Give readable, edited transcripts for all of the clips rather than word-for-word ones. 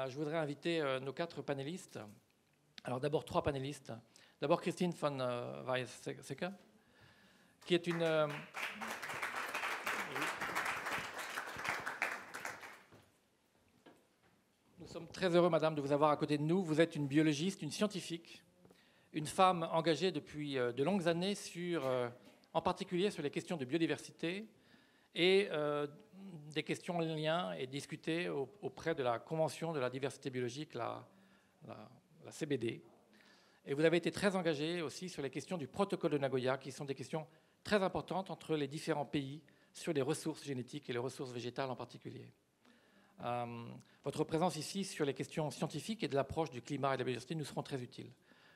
Je voudrais inviter nos 4 panélistes. Alors d'abord 3 panélistes. D'abord Christine von Weizsäcker, qui est une... Nous sommes très heureux, madame, de vous avoir à côté de nous. Vous êtes une biologiste, une scientifique, une femme engagée depuis de longues années en particulier sur les questions de biodiversité et des questions en lien et discutées auprès de la Convention de la diversité biologique, la CBD. Et vous avez été très engagée aussi sur les questions du protocole de Nagoya, qui sont des questions très importantes entre les différents pays sur les ressources génétiques et les ressources végétales en particulier. Votre présence ici sur les questions scientifiques et de l'approche du climat et de la biodiversité nous seront très utiles.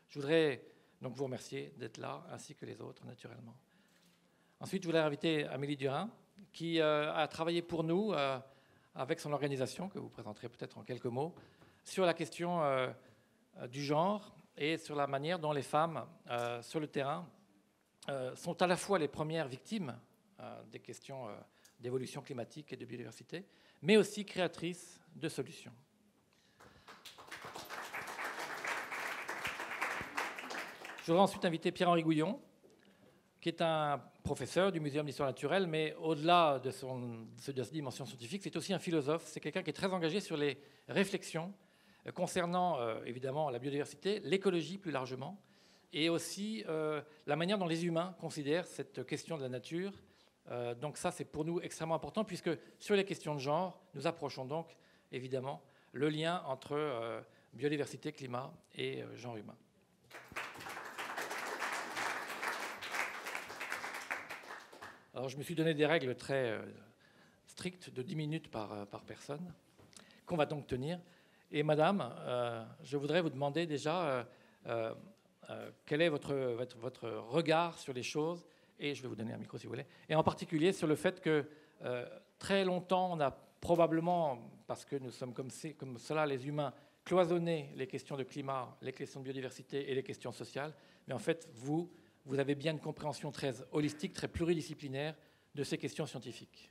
Je voudrais donc vous remercier d'être là, ainsi que les autres, naturellement. Ensuite, je voudrais inviter Amélie Durin, qui a travaillé pour nous, avec son organisation, que vous présenterez peut-être en quelques mots, sur la question du genre et sur la manière dont les femmes, sur le terrain, sont à la fois les premières victimes des questions d'évolution climatique et de biodiversité, mais aussi créatrices de solutions. Je voudrais ensuite inviter Pierre-Henri Gouillon, qui est un professeur du Muséum d'histoire naturelle, mais au-delà de sa dimension scientifique, c'est aussi un philosophe. C'est quelqu'un qui est très engagé sur les réflexions concernant, évidemment, la biodiversité, l'écologie plus largement, et aussi la manière dont les humains considèrent cette question de la nature. Donc ça, c'est pour nous extrêmement important, puisque sur les questions de genre, nous approchons donc, évidemment, le lien entre biodiversité, climat et genre humain. Alors, je me suis donné des règles très strictes de 10 minutes par personne, qu'on va donc tenir. Et madame, je voudrais vous demander déjà quel est votre regard sur les choses, et je vais vous donner un micro si vous voulez, et en particulier sur le fait que très longtemps, on a probablement, parce que nous sommes comme cela les humains, cloisonné les questions de climat, les questions de biodiversité et les questions sociales, mais en fait, vous avez bien une compréhension très holistique, très pluridisciplinaire de ces questions scientifiques.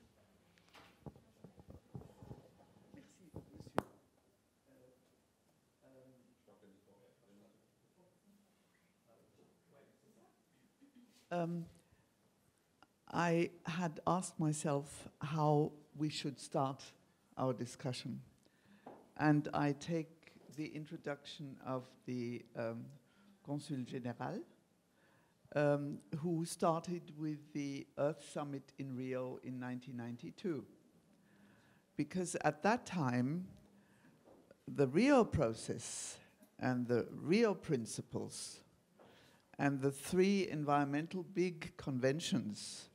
I had asked myself how we should start our discussion. And I take the introduction of the Consul Général, who started with the Earth Summit in Rio in 1992. Because at that time, the Rio process and the Rio principles and the 3 environmental big conventions,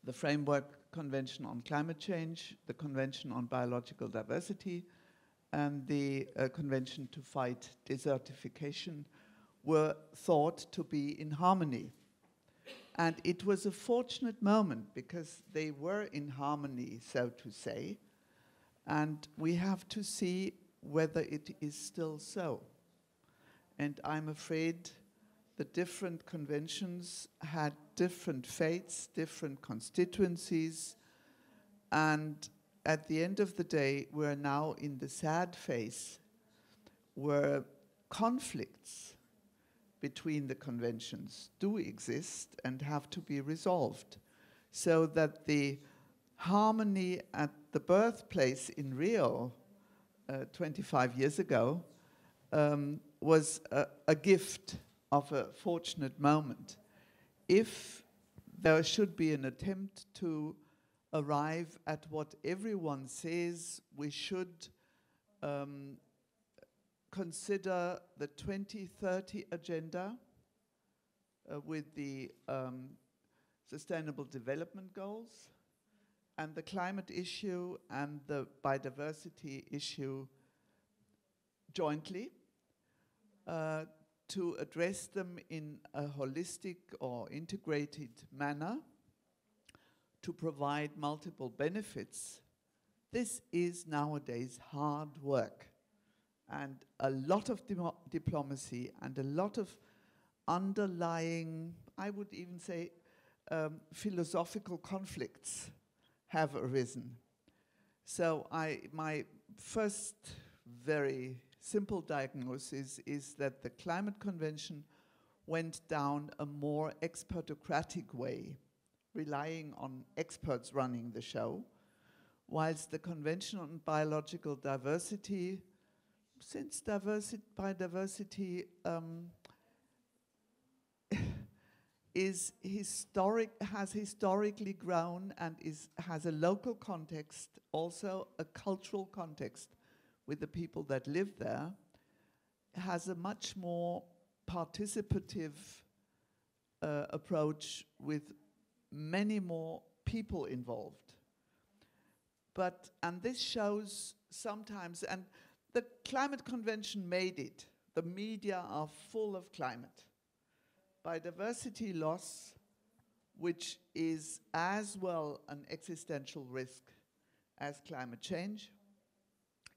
the Framework Convention on Climate Change, the Convention on Biological Diversity, and the Convention to Fight Desertification, were thought to be in harmony. And it was a fortunate moment because they were in harmony, so to say, and we have to see whether it is still so. And I'm afraid the different conventions had different fates, different constituencies, and at the end of the day, we're now in the sad phase where conflicts between the conventions do exist and have to be resolved, so that the harmony at the birthplace in Rio 25 years ago was a gift of a fortunate moment. If there should be an attempt to arrive at what everyone says we should consider the 2030 agenda with the Sustainable Development Goals and the climate issue and the biodiversity issue jointly, to address them in a holistic or integrated manner, to provide multiple benefits. This is nowadays hard work and a lot of diplomacy and a lot of underlying, I would even say, philosophical conflicts have arisen. So my first very simple diagnosis is that the Climate Convention went down a more expertocratic way, relying on experts running the show, whilst the Convention on Biological Diversity, since biodiversity has historically grown and has a local context, also a cultural context with the people that live there, has a much more participative approach with many more people involved. And this shows sometimes, and the Climate Convention made it. The media are full of climate. Biodiversity loss, which is as well an existential risk as climate change,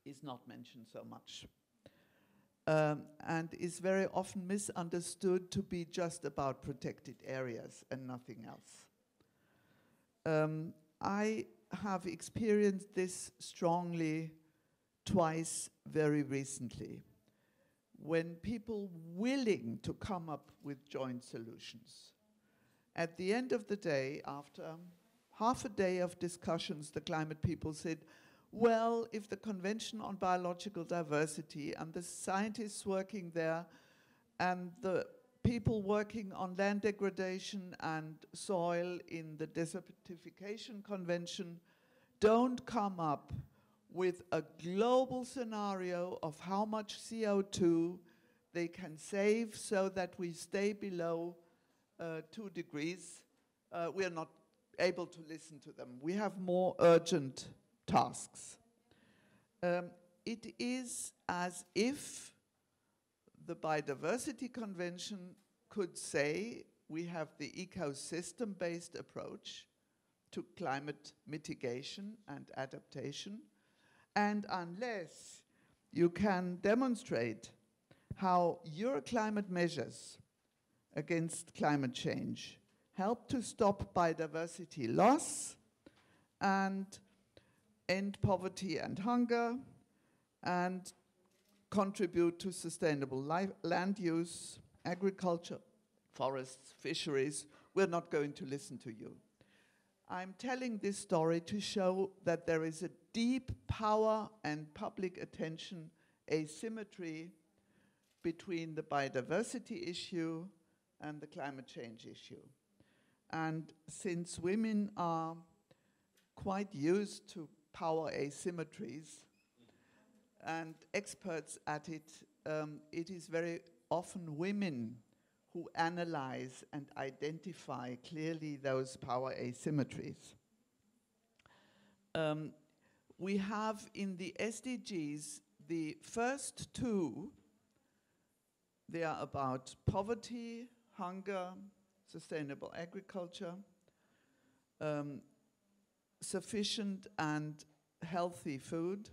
is not mentioned so much. And is very often misunderstood to be just about protected areas and nothing else. I have experienced this strongly twice very recently, when people willing to come up with joint solutions. At the end of the day, after half a day of discussions, the climate people said, well, if the Convention on Biological Diversity and the scientists working there and the people working on land degradation and soil in the Desertification Convention don't come up with a global scenario of how much CO2 they can save so that we stay below 2 degrees, we are not able to listen to them. We have more urgent tasks. It is as if the Biodiversity Convention could say we have the ecosystem-based approach to climate mitigation and adaptation, and unless you can demonstrate how your climate measures against climate change help to stop biodiversity loss and end poverty and hunger and contribute to sustainable land use, agriculture, forests, fisheries, we're not going to listen to you. I'm telling this story to show that there is a deep power and public attention asymmetry between the biodiversity issue and the climate change issue. And since women are quite used to power asymmetries and experts at it, it is very often women who analyze and identify clearly those power asymmetries. We have in the SDGs, the first two, they are about poverty, hunger, sustainable agriculture, sufficient and healthy food,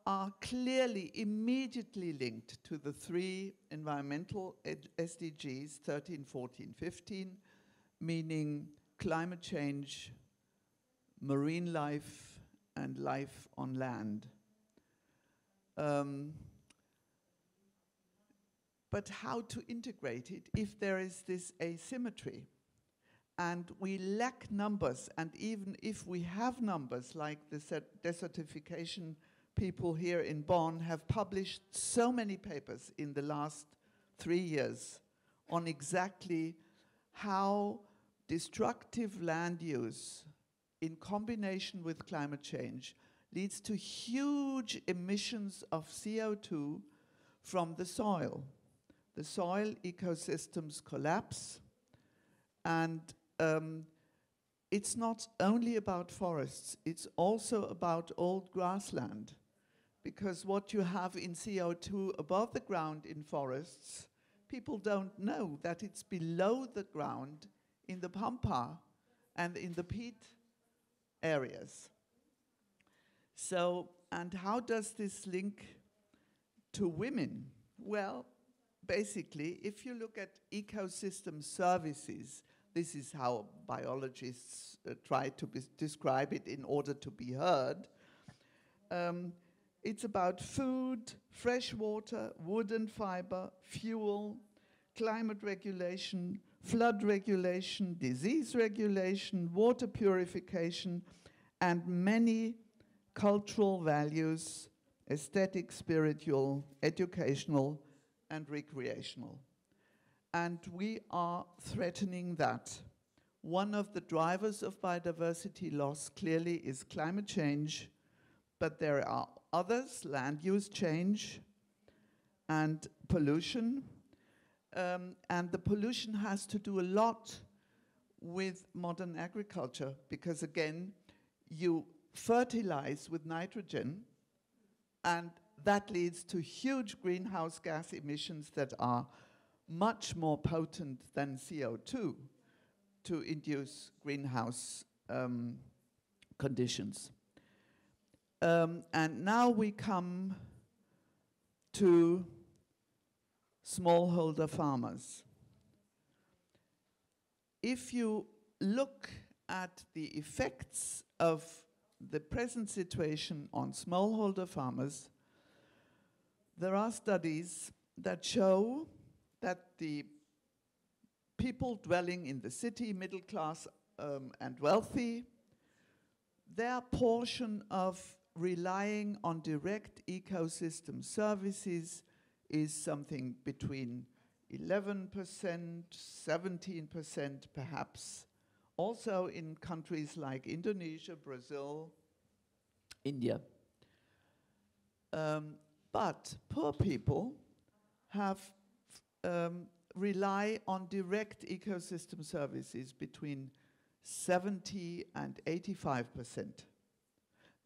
are clearly immediately linked to the 3 environmental SDGs, 13, 14, 15, meaning climate change, marine life, and life on land. But how to integrate it if there is this asymmetry? And we lack numbers, and even if we have numbers, like the desertification people here in Bonn have published so many papers in the last 3 years on exactly how destructive land use in combination with climate change leads to huge emissions of CO2 from the soil. The soil ecosystems collapse, and it's not only about forests, it's also about old grassland. Because what you have in CO2 above the ground in forests, people don't know that it's below the ground in the pampa and in the peat areas. So, and how does this link to women? Well, basically, if you look at ecosystem services, this is how biologists try to describe it in order to be heard. It's about food, fresh water, wood and fiber, fuel, climate regulation, flood regulation, disease regulation, water purification, and many cultural values, aesthetic, spiritual, educational, and recreational. And we are threatening that. One of the drivers of biodiversity loss clearly is climate change, but there are others, land use change and pollution. And the pollution has to do a lot with modern agriculture because, again, you fertilize with nitrogen, and that leads to huge greenhouse gas emissions that are much more potent than CO2 to induce greenhouse conditions. And now we come to smallholder farmers. If you look at the effects of the present situation on smallholder farmers, there are studies that show that the people dwelling in the city, middle class and wealthy, their portion of relying on direct ecosystem services is something between 11%, 17% perhaps. Also in countries like Indonesia, Brazil, India. But poor people have rely on direct ecosystem services between 70 and 85%.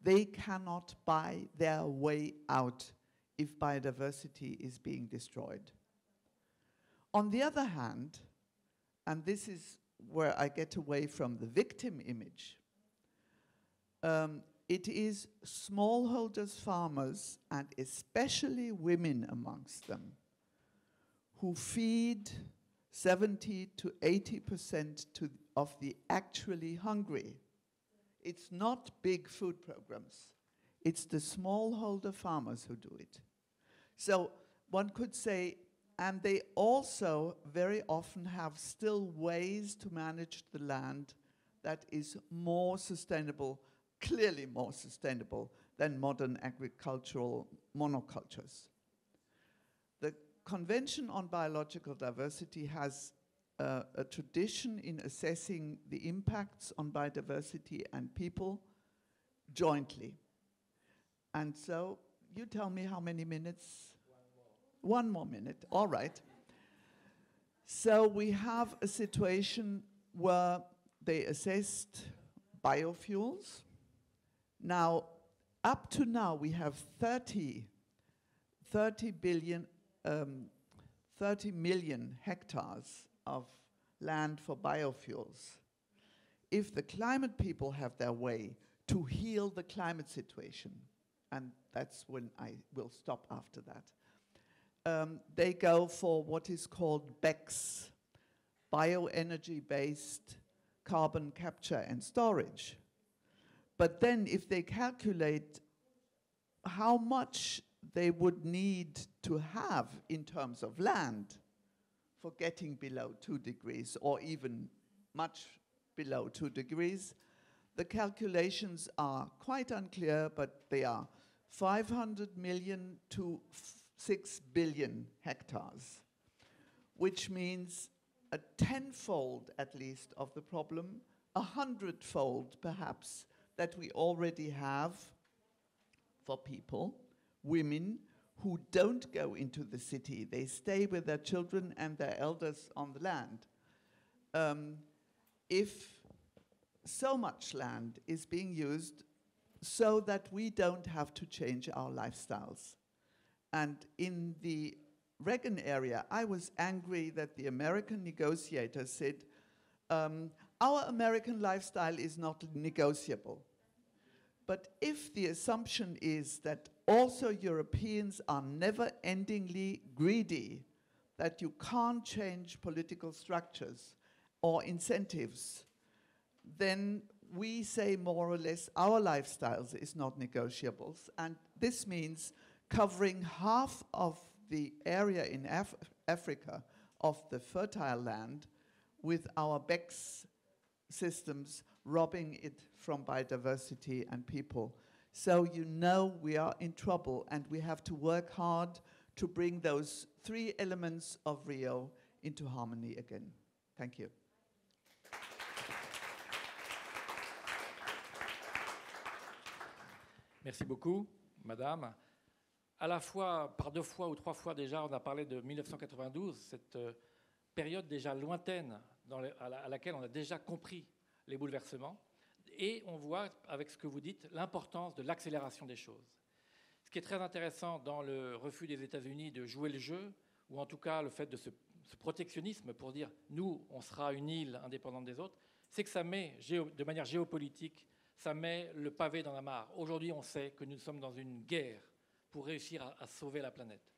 They cannot buy their way out if biodiversity is being destroyed. On the other hand, and this is where I get away from the victim image, it is smallholders farmers, and especially women amongst them, who feed 70 to 80% of the actually hungry. It's not big food programs. It's the smallholder farmers who do it. So one could say, and they also very often have still ways to manage the land that is more sustainable, clearly more sustainable than modern agricultural monocultures. The Convention on Biological Diversity has a tradition in assessing the impacts on biodiversity and people jointly. And so, you tell me how many minutes? One more minute, all right. So we have a situation where they assessed biofuels. Now, up to now, we have 30 million hectares of land for biofuels. If the climate people have their way to heal the climate situation, and that's when I will stop after that, they go for what is called BECCS, bioenergy-based carbon capture and storage. But then if they calculate how much they would need to have in terms of land for getting below 2 degrees, or even much below 2 degrees, the calculations are quite unclear, but they are 500 million to 6 billion hectares, which means a tenfold at least of the problem, 100-fold perhaps, that we already have for people, women, who don't go into the city. They stay with their children and their elders on the land. If so much land is being used so that we don't have to change our lifestyles. And in the Reagan area, I was angry that the American negotiators said, our American lifestyle is not negotiable. But if the assumption is that also Europeans are never-endingly greedy, that you can't change political structures or incentives, then we say more or less our lifestyles is not negotiables, and this means covering half of the area in Africa of the fertile land with our BECS systems, robbing it from biodiversity and people. So you know we are in trouble, and we have to work hard to bring those three elements of Rio into harmony again. Thank you. Merci beaucoup, Madame. À la fois, par 2 fois ou 3 fois déjà, on a parlé de 1992, cette période déjà lointaine à laquelle on a déjà compris les bouleversements. Et on voit, avec ce que vous dites, l'importance de l'accélération des choses. Ce qui est très intéressant dans le refus des États-Unis de jouer le jeu, ou en tout cas le fait de ce protectionnisme pour dire « nous, on sera une île indépendante des autres », c'est que ça met, de manière géopolitique, ça met le pavé dans la mare. Aujourd'hui, on sait que nous sommes dans une guerre pour réussir à sauver la planète.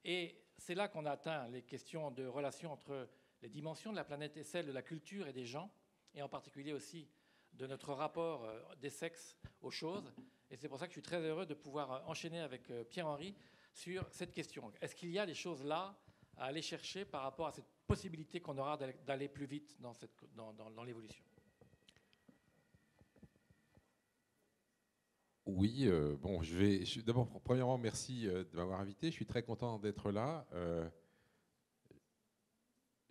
Et c'est là qu'on atteint les questions de relation entre les dimensions de la planète et celles de la culture et des gens, et en particulier aussi de notre rapport des sexes aux choses. Et c'est pour ça que je suis très heureux de pouvoir enchaîner avec Pierre-Henri sur cette question. Est-ce qu'il y a des choses là à aller chercher par rapport à cette possibilité qu'on aura d'aller plus vite dans l'évolution ? Oui, bon, d'abord, premièrement, merci de m'avoir invité. Je suis très content d'être là.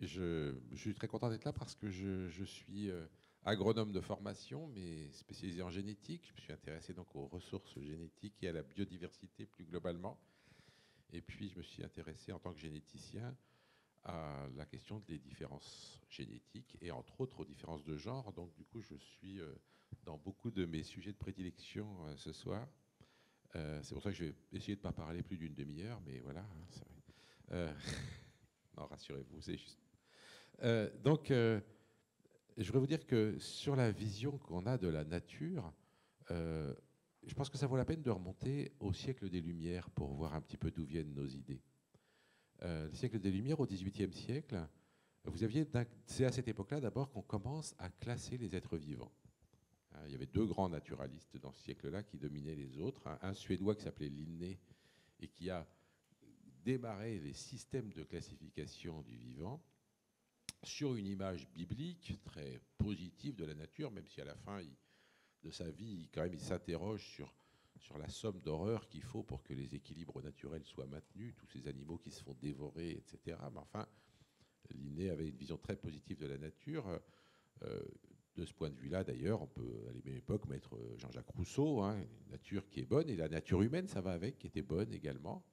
Je suis très content d'être là parce que je suis agronome de formation, mais spécialisé en génétique. Je me suis intéressé donc aux ressources génétiques et à la biodiversité plus globalement. Et puis, je me suis intéressé en tant que généticien à la question des différences génétiques et entre autres aux différences de genre. Donc, du coup, je suis dans beaucoup de mes sujets de prédilection ce soir. C'est pour ça que je vais essayer de ne pas parler plus d'une demi-heure, mais voilà. Non, rassurez-vous, c'est juste. Donc, je voudrais vous dire que sur la vision qu'on a de la nature, je pense que ça vaut la peine de remonter au siècle des Lumières pour voir un petit peu d'où viennent nos idées. Le siècle des Lumières, au XVIIIe siècle, c'est à cette époque-là d'abord qu'on commence à classer les êtres vivants. Il y avait 2 grands naturalistes dans ce siècle-là qui dominaient les autres. Un Suédois qui s'appelait Linné et qui a démarré les systèmes de classification du vivant sur une image biblique très positive de la nature, même si à la fin de sa vie, il s'interroge sur la somme d'horreurs qu'il faut pour que les équilibres naturels soient maintenus, tous ces animaux qui se font dévorer, etc. Mais enfin, Linné avait une vision très positive de la nature. De ce point de vue-là, d'ailleurs, on peut, à la même époque, mettre Jean-Jacques Rousseau, hein, une nature qui est bonne, et la nature humaine, ça va avec, qui était bonne également.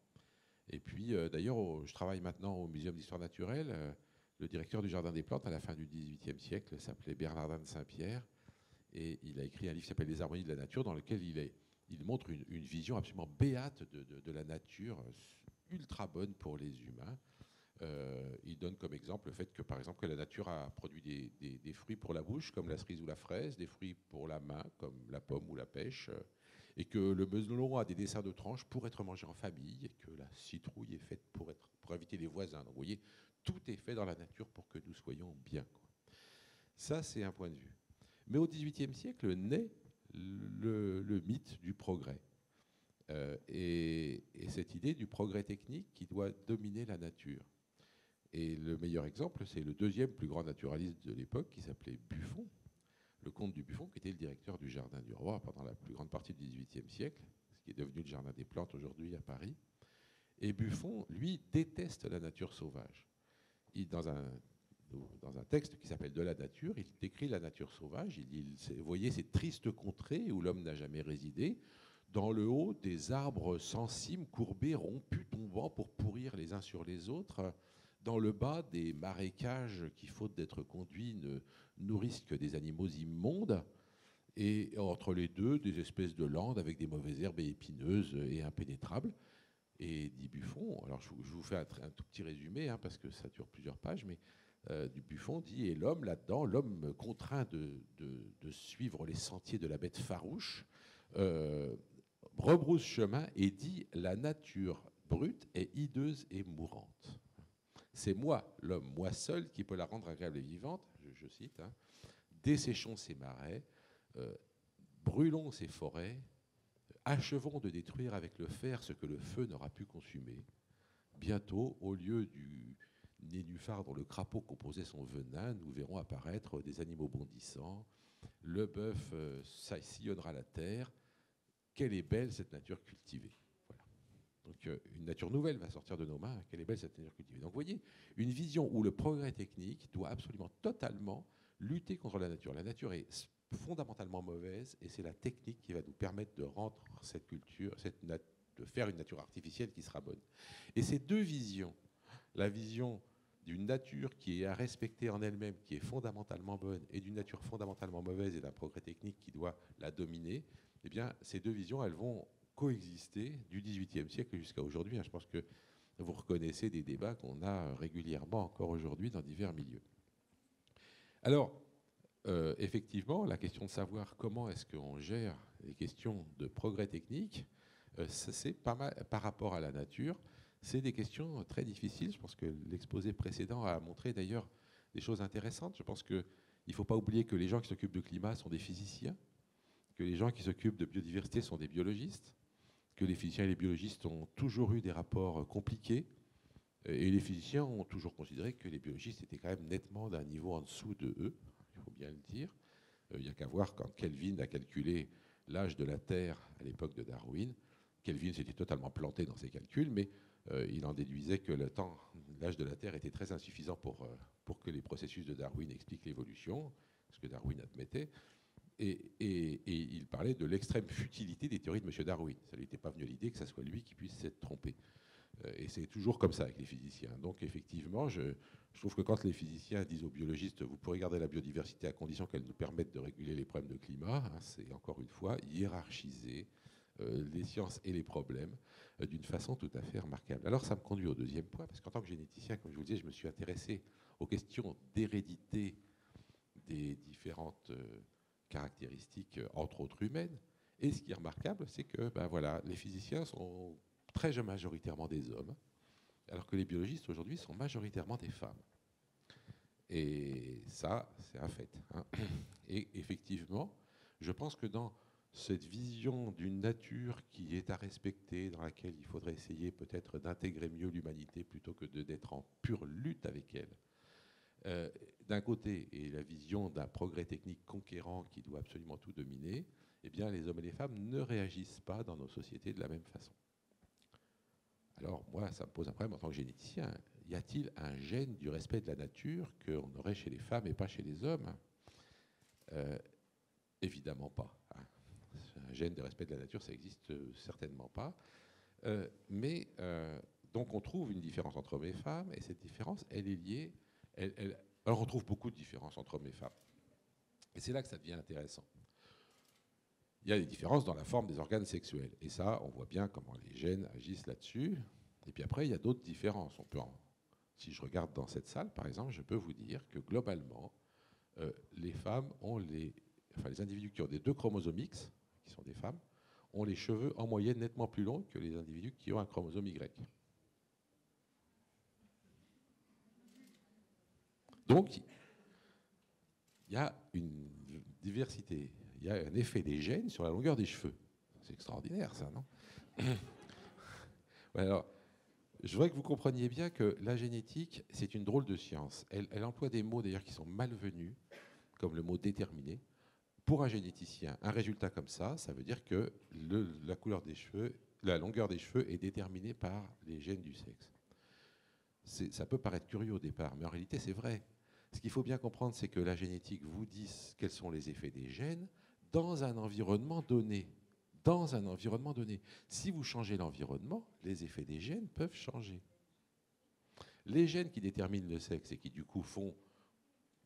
Et puis, d'ailleurs, je travaille maintenant au Muséum d'histoire naturelle. Le directeur du Jardin des plantes, à la fin du XVIIIe siècle, s'appelait Bernardin de Saint-Pierre, et il a écrit un livre qui s'appelle Les harmonies de la nature, dans lequel il montre une vision absolument béate de la nature, ultra bonne pour les humains. Il donne comme exemple le fait que, par exemple, que la nature a produit des fruits pour la bouche, comme la cerise ou la fraise, des fruits pour la main, comme la pomme ou la pêche, et que le melon a des desserts de tranches pour être mangé en famille, et que la citrouille est faite pour inviter les voisins. Donc, vous voyez, tout est fait dans la nature pour que nous soyons bien, quoi. Ça, c'est un point de vue. Mais au XVIIIe siècle naît le mythe du progrès. Et cette idée du progrès technique qui doit dominer la nature. Et le meilleur exemple, c'est le 2e plus grand naturaliste de l'époque, qui s'appelait Buffon, le comte du Buffon, qui était le directeur du Jardin du Roi pendant la plus grande partie du XVIIIe siècle, ce qui est devenu le Jardin des Plantes aujourd'hui à Paris. Et Buffon, lui, déteste la nature sauvage. Dans un texte qui s'appelle De la nature, il décrit la nature sauvage. Il dit, vous voyez ces tristes contrées où l'homme n'a jamais résidé, dans le haut des arbres sans cime, courbés, rompus, tombant pour pourrir les uns sur les autres, dans le bas des marécages qui, faute d'être conduits, ne nourrissent que des animaux immondes, et entre les deux, des espèces de landes avec des mauvaises herbes épineuses et impénétrables. Et dit Buffon, alors je vous fais un tout petit résumé, hein, parce que ça dure plusieurs pages, mais du Buffon dit, et l'homme là-dedans, l'homme contraint de suivre les sentiers de la bête farouche, rebrousse chemin et dit, la nature brute est hideuse et mourante. C'est moi, l'homme, moi seul, qui peut la rendre agréable et vivante, je cite, hein, desséchons ces marais, brûlons ces forêts, achevons de détruire avec le fer ce que le feu n'aura pu consumer. Bientôt, au lieu du nénuphar dont le crapaud composait son venin, nous verrons apparaître des animaux bondissants. Le bœuf sillonnera la terre. Quelle est belle cette nature cultivée. Voilà. Donc une nature nouvelle va sortir de nos mains. Quelle est belle cette nature cultivée. Donc vous voyez, une vision où le progrès technique doit absolument totalement lutter contre la nature. La nature est fondamentalement mauvaise et c'est la technique qui va nous permettre de rendre cette culture, de faire une nature artificielle qui sera bonne. Et ces deux visions, la vision d'une nature qui est à respecter en elle-même, qui est fondamentalement bonne, et d'une nature fondamentalement mauvaise et d'un progrès technique qui doit la dominer, eh bien, ces deux visions, elles vont coexister du XVIIIe siècle jusqu'à aujourd'hui. Je pense que vous reconnaissez des débats qu'on a régulièrement encore aujourd'hui dans divers milieux. Alors, effectivement, la question de savoir comment est-ce qu'on gère les questions de progrès technique, c'est pas mal par rapport à la nature. C'est des questions très difficiles. Je pense que l'exposé précédent a montré d'ailleurs des choses intéressantes. Je pense qu'il ne faut pas oublier que les gens qui s'occupent de climat sont des physiciens, que les gens qui s'occupent de biodiversité sont des biologistes, que les physiciens et les biologistes ont toujours eu des rapports compliqués, et les physiciens ont toujours considéré que les biologistes étaient quand même nettement d'un niveau en dessous de eux, il faut bien le dire. Il n'y a qu'à voir quand Kelvin a calculé l'âge de la Terre à l'époque de Darwin. Kelvin s'était totalement planté dans ses calculs, mais il en déduisait que l'âge de la Terre était très insuffisant pour que les processus de Darwin expliquent l'évolution, ce que Darwin admettait. Et il parlait de l'extrême futilité des théories de M. Darwin. Ça ne lui était pas venu à l'idée que ce soit lui qui puisse s'être trompé. Et c'est toujours comme ça avec les physiciens. Donc effectivement, je trouve que quand les physiciens disent aux biologistes « vous pourrez garder la biodiversité à condition qu'elle nous permette de réguler les problèmes de climat », c'est encore une fois hiérarchiser les sciences et les problèmes d'une façon tout à fait remarquable. Alors ça me conduit au deuxième point, parce qu'en tant que généticien, comme je vous le disais, je me suis intéressé aux questions d'hérédité des différentes caractéristiques, entre autres humaines. Et ce qui est remarquable, c'est que voilà, les physiciens sont très majoritairement des hommes, alors que les biologistes aujourd'hui sont majoritairement des femmes. Et ça, c'est un fait. Et effectivement, je pense que dans cette vision d'une nature qui est à respecter, dans laquelle il faudrait essayer peut-être d'intégrer mieux l'humanité plutôt que d'être en pure lutte avec elle, d'un côté, et la vision d'un progrès technique conquérant qui doit absolument tout dominer, eh bien, les hommes et les femmes ne réagissent pas dans nos sociétés de la même façon. Alors, moi, ça me pose un problème en tant que généticien. Y a-t-il un gène du respect de la nature qu'on aurait chez les femmes et pas chez les hommes ? Évidemment pas. Un gène de respect de la nature, ça n'existe certainement pas. Donc, on trouve une différence entre hommes et femmes, et cette différence, elle est liée... Alors, on trouve beaucoup de différences entre hommes et femmes. Et c'est là que ça devient intéressant. Il y a des différences dans la forme des organes sexuels. Et ça, on voit bien comment les gènes agissent là-dessus. Et puis après, il y a d'autres différences. Si je regarde dans cette salle, par exemple, je peux vous dire que globalement, les femmes ont les individus qui ont des 2 chromosomes X, qui sont des femmes, ont les cheveux en moyenne nettement plus longs que les individus qui ont un chromosome Y. Donc, il y a une diversité. Il y a un effet des gènes sur la longueur des cheveux. C'est extraordinaire, ça, non? Ouais, alors, je voudrais que vous compreniez bien que la génétique, c'est une drôle de science. Elle emploie des mots, d'ailleurs, qui sont malvenus, comme le mot déterminé. Pour un généticien, un résultat comme ça veut dire que la couleur des cheveux, la longueur des cheveux est déterminée par les gènes du sexe. Ça peut paraître curieux au départ, mais en réalité, c'est vrai. Ce qu'il faut bien comprendre, c'est que la génétique vous dit quels sont les effets des gènes dans un environnement donné. Dans un environnement donné. Si vous changez l'environnement, les effets des gènes peuvent changer. Les gènes qui déterminent le sexe et qui, du coup, font,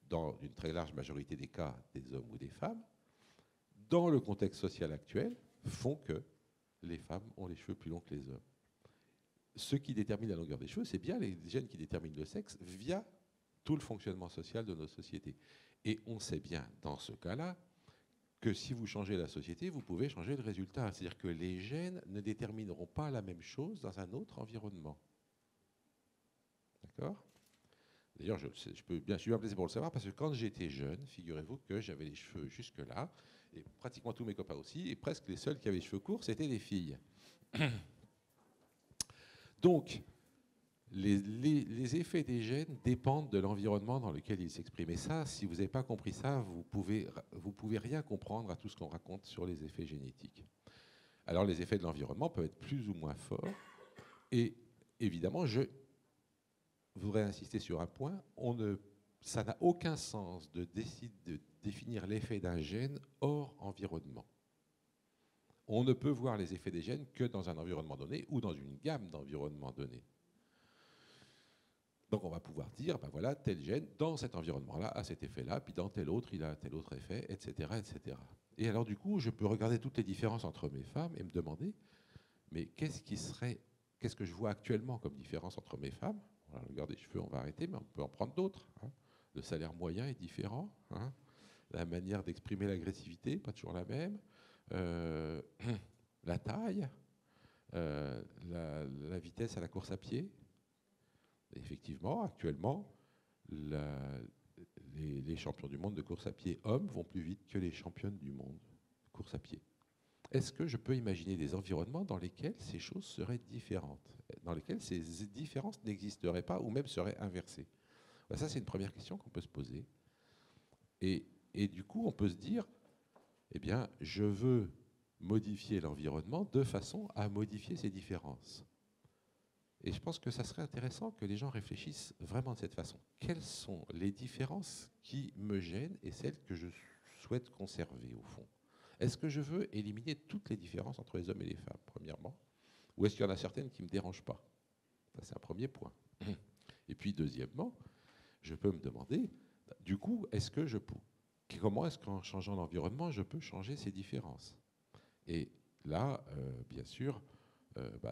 dans une très large majorité des cas, des hommes ou des femmes, dans le contexte social actuel, font que les femmes ont les cheveux plus longs que les hommes. Ce qui détermine la longueur des cheveux, c'est bien les gènes qui déterminent le sexe via tout le fonctionnement social de nos sociétés. Et on sait bien, dans ce cas-là, que si vous changez la société, vous pouvez changer le résultat. C'est-à-dire que les gènes ne détermineront pas la même chose dans un autre environnement. D'accord ? D'ailleurs, je suis bien placé pour le savoir, parce que quand j'étais jeune, figurez-vous que j'avais les cheveux jusque-là, et pratiquement tous mes copains aussi, et presque les seuls qui avaient les cheveux courts, c'était des filles. Donc, les effets des gènes dépendent de l'environnement dans lequel ils s'expriment. Et ça, si vous n'avez pas compris ça, vous pouvez rien comprendre à tout ce qu'on raconte sur les effets génétiques. Alors, les effets de l'environnement peuvent être plus ou moins forts. Et évidemment, je voudrais insister sur un point. Ça n'a aucun sens de définir l'effet d'un gène hors environnement. On ne peut voir les effets des gènes que dans un environnement donné ou dans une gamme d'environnements donnés. Donc on va pouvoir dire, ben voilà, tel gène, dans cet environnement-là, a cet effet-là, puis dans tel autre, il a tel autre effet, etc., etc. Et alors du coup, je peux regarder toutes les différences entre mes femmes et me demander, mais qu'est-ce que je vois actuellement comme différence entre mes femmes? Voilà, regardez les cheveux, on va arrêter, mais on peut en prendre d'autres. Hein. Le salaire moyen est différent. Hein. La manière d'exprimer l'agressivité, pas toujours la même. La taille, la vitesse à la course à pied. Et effectivement, actuellement, les champions du monde de course à pied hommes vont plus vite que les championnes du monde de course à pied. Est-ce que je peux imaginer des environnements dans lesquels ces choses seraient différentes, dans lesquels ces différences n'existeraient pas ou même seraient inversées? Ben ça, c'est une première question qu'on peut se poser. Et du coup, on peut se dire, eh bien, je veux modifier l'environnement de façon à modifier ces différences. Et je pense que ça serait intéressant que les gens réfléchissent vraiment de cette façon. Quelles sont les différences qui me gênent et celles que je souhaite conserver, au fond? Est-ce que je veux éliminer toutes les différences entre les hommes et les femmes, premièrement? Ou est-ce qu'il y en a certaines qui ne me dérangent pas? Ça, c'est un premier point. Et puis, deuxièmement, je peux me demander, du coup, comment est-ce qu'en changeant l'environnement, je peux changer ces différences? Et là, bien sûr,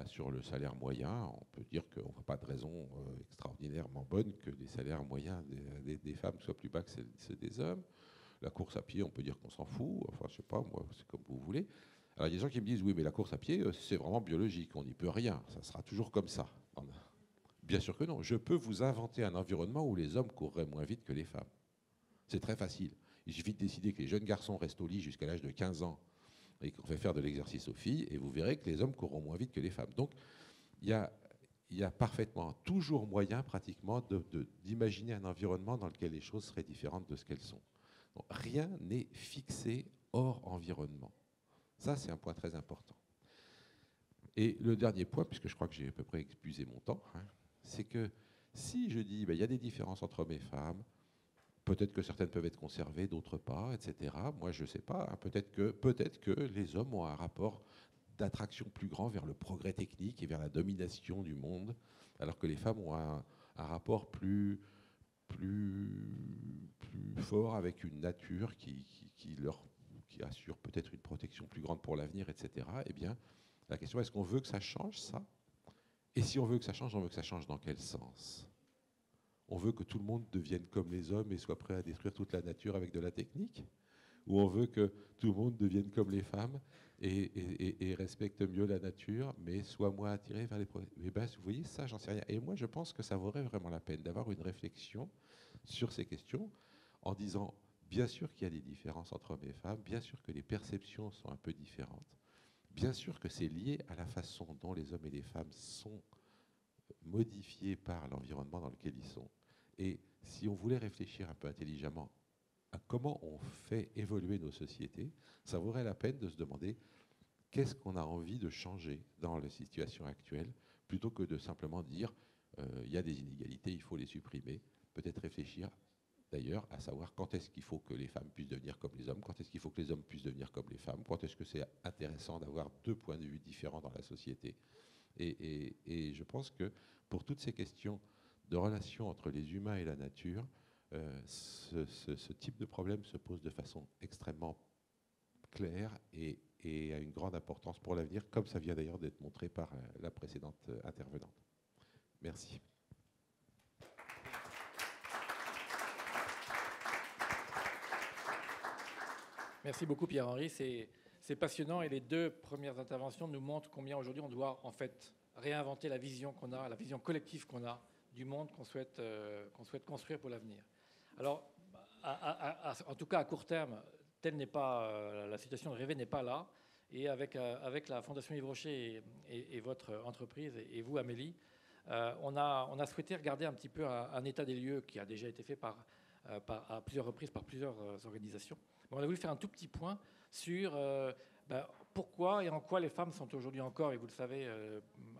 sur le salaire moyen, on peut dire qu'on n'a pas de raison extraordinairement bonne que les salaires moyens des femmes soient plus bas que ceux des hommes. La course à pied, on peut dire qu'on s'en fout. Enfin, je sais pas, moi, c'est comme vous voulez. Alors, il y a des gens qui me disent, oui, mais la course à pied, c'est vraiment biologique, on n'y peut rien, ça sera toujours comme ça. Bien sûr que non. Je peux vous inventer un environnement où les hommes courraient moins vite que les femmes. C'est très facile. Il suffit de décider que les jeunes garçons restent au lit jusqu'à l'âge de 15 ans et qu'on fait faire de l'exercice aux filles, et vous verrez que les hommes courront moins vite que les femmes. Donc, il y a parfaitement, toujours moyen pratiquement d'imaginer un environnement dans lequel les choses seraient différentes de ce qu'elles sont. Donc, rien n'est fixé hors environnement. Ça, c'est un point très important. Et le dernier point, puisque je crois que j'ai à peu près épuisé mon temps, hein, c'est que si je dis il y a des différences entre hommes et femmes, peut-être que certaines peuvent être conservées, d'autres pas, etc. Moi, je ne sais pas. Hein, peut-être que les hommes ont un rapport d'attraction plus grand vers le progrès technique et vers la domination du monde, alors que les femmes ont un rapport plus fort avec une nature qui assure peut-être une protection plus grande pour l'avenir, etc. Eh bien, la question, est-ce qu'on veut que ça change, ça? Et si on veut que ça change, on veut que ça change dans quel sens? On veut que tout le monde devienne comme les hommes et soit prêt à détruire toute la nature avec de la technique? Ou on veut que tout le monde devienne comme les femmes et respecte mieux la nature, mais soit moins attiré vers les progrès? Eh bien, vous voyez, ça, j'en sais rien. Et moi, je pense que ça vaudrait vraiment la peine d'avoir une réflexion sur ces questions en disant, bien sûr qu'il y a des différences entre hommes et femmes, bien sûr que les perceptions sont un peu différentes, bien sûr que c'est lié à la façon dont les hommes et les femmes sont modifiés par l'environnement dans lequel ils sont. Et si on voulait réfléchir un peu intelligemment à comment on fait évoluer nos sociétés, ça vaudrait la peine de se demander qu'est-ce qu'on a envie de changer dans la situation actuelle, plutôt que de simplement dire il y a des inégalités, il faut les supprimer. Peut-être réfléchir d'ailleurs à savoir quand est-ce qu'il faut que les femmes puissent devenir comme les hommes, quand est-ce qu'il faut que les hommes puissent devenir comme les femmes, quand est-ce que c'est intéressant d'avoir deux points de vue différents dans la société. Et je pense que pour toutes ces questions de relation entre les humains et la nature, ce type de problème se pose de façon extrêmement claire et a une grande importance pour l'avenir, comme ça vient d'ailleurs d'être montré par la précédente intervenante. Merci. Merci beaucoup Pierre-Henri, c'est passionnant et les deux premières interventions nous montrent combien aujourd'hui on doit en fait réinventer la vision qu'on a, la vision collective qu'on a du monde qu'on souhaite construire pour l'avenir. Alors, en tout cas, à court terme, telle n'est pas la situation de rêver n'est pas là. Et avec la Fondation Yves Rocher et votre entreprise, et vous, Amélie, on a souhaité regarder un petit peu un état des lieux qui a déjà été fait à plusieurs reprises par plusieurs organisations. Mais on a voulu faire un tout petit point sur pourquoi et en quoi les femmes sont aujourd'hui encore, et vous le savez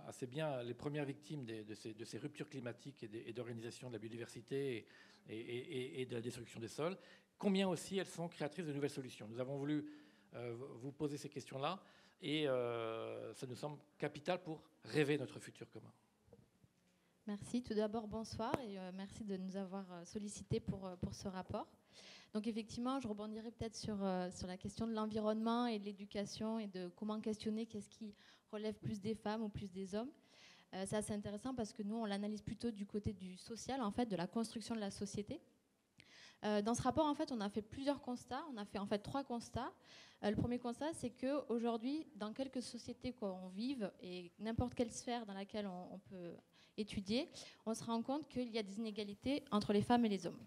assez bien, les premières victimes de ces ruptures climatiques et d'organisation de la biodiversité et de la destruction des sols. Combien aussi elles sont créatrices de nouvelles solutions. Nous avons voulu vous poser ces questions-là et ça nous semble capital pour rêver notre futur commun. Merci. Tout d'abord, bonsoir et merci de nous avoir sollicité pour ce rapport. Donc effectivement, je rebondirai peut-être sur la question de l'environnement et de l'éducation et de comment questionner qu'est-ce qui relève plus des femmes ou plus des hommes. C'est assez intéressant parce que nous, on l'analyse plutôt du côté du social, en fait, de la construction de la société. Dans ce rapport, en fait, on a fait plusieurs constats. On a fait en fait 3 constats. Le premier constat, c'est qu'aujourd'hui, dans quelque société qu'on vive et n'importe quelle sphère dans laquelle on peut étudier, on se rend compte qu'il y a des inégalités entre les femmes et les hommes.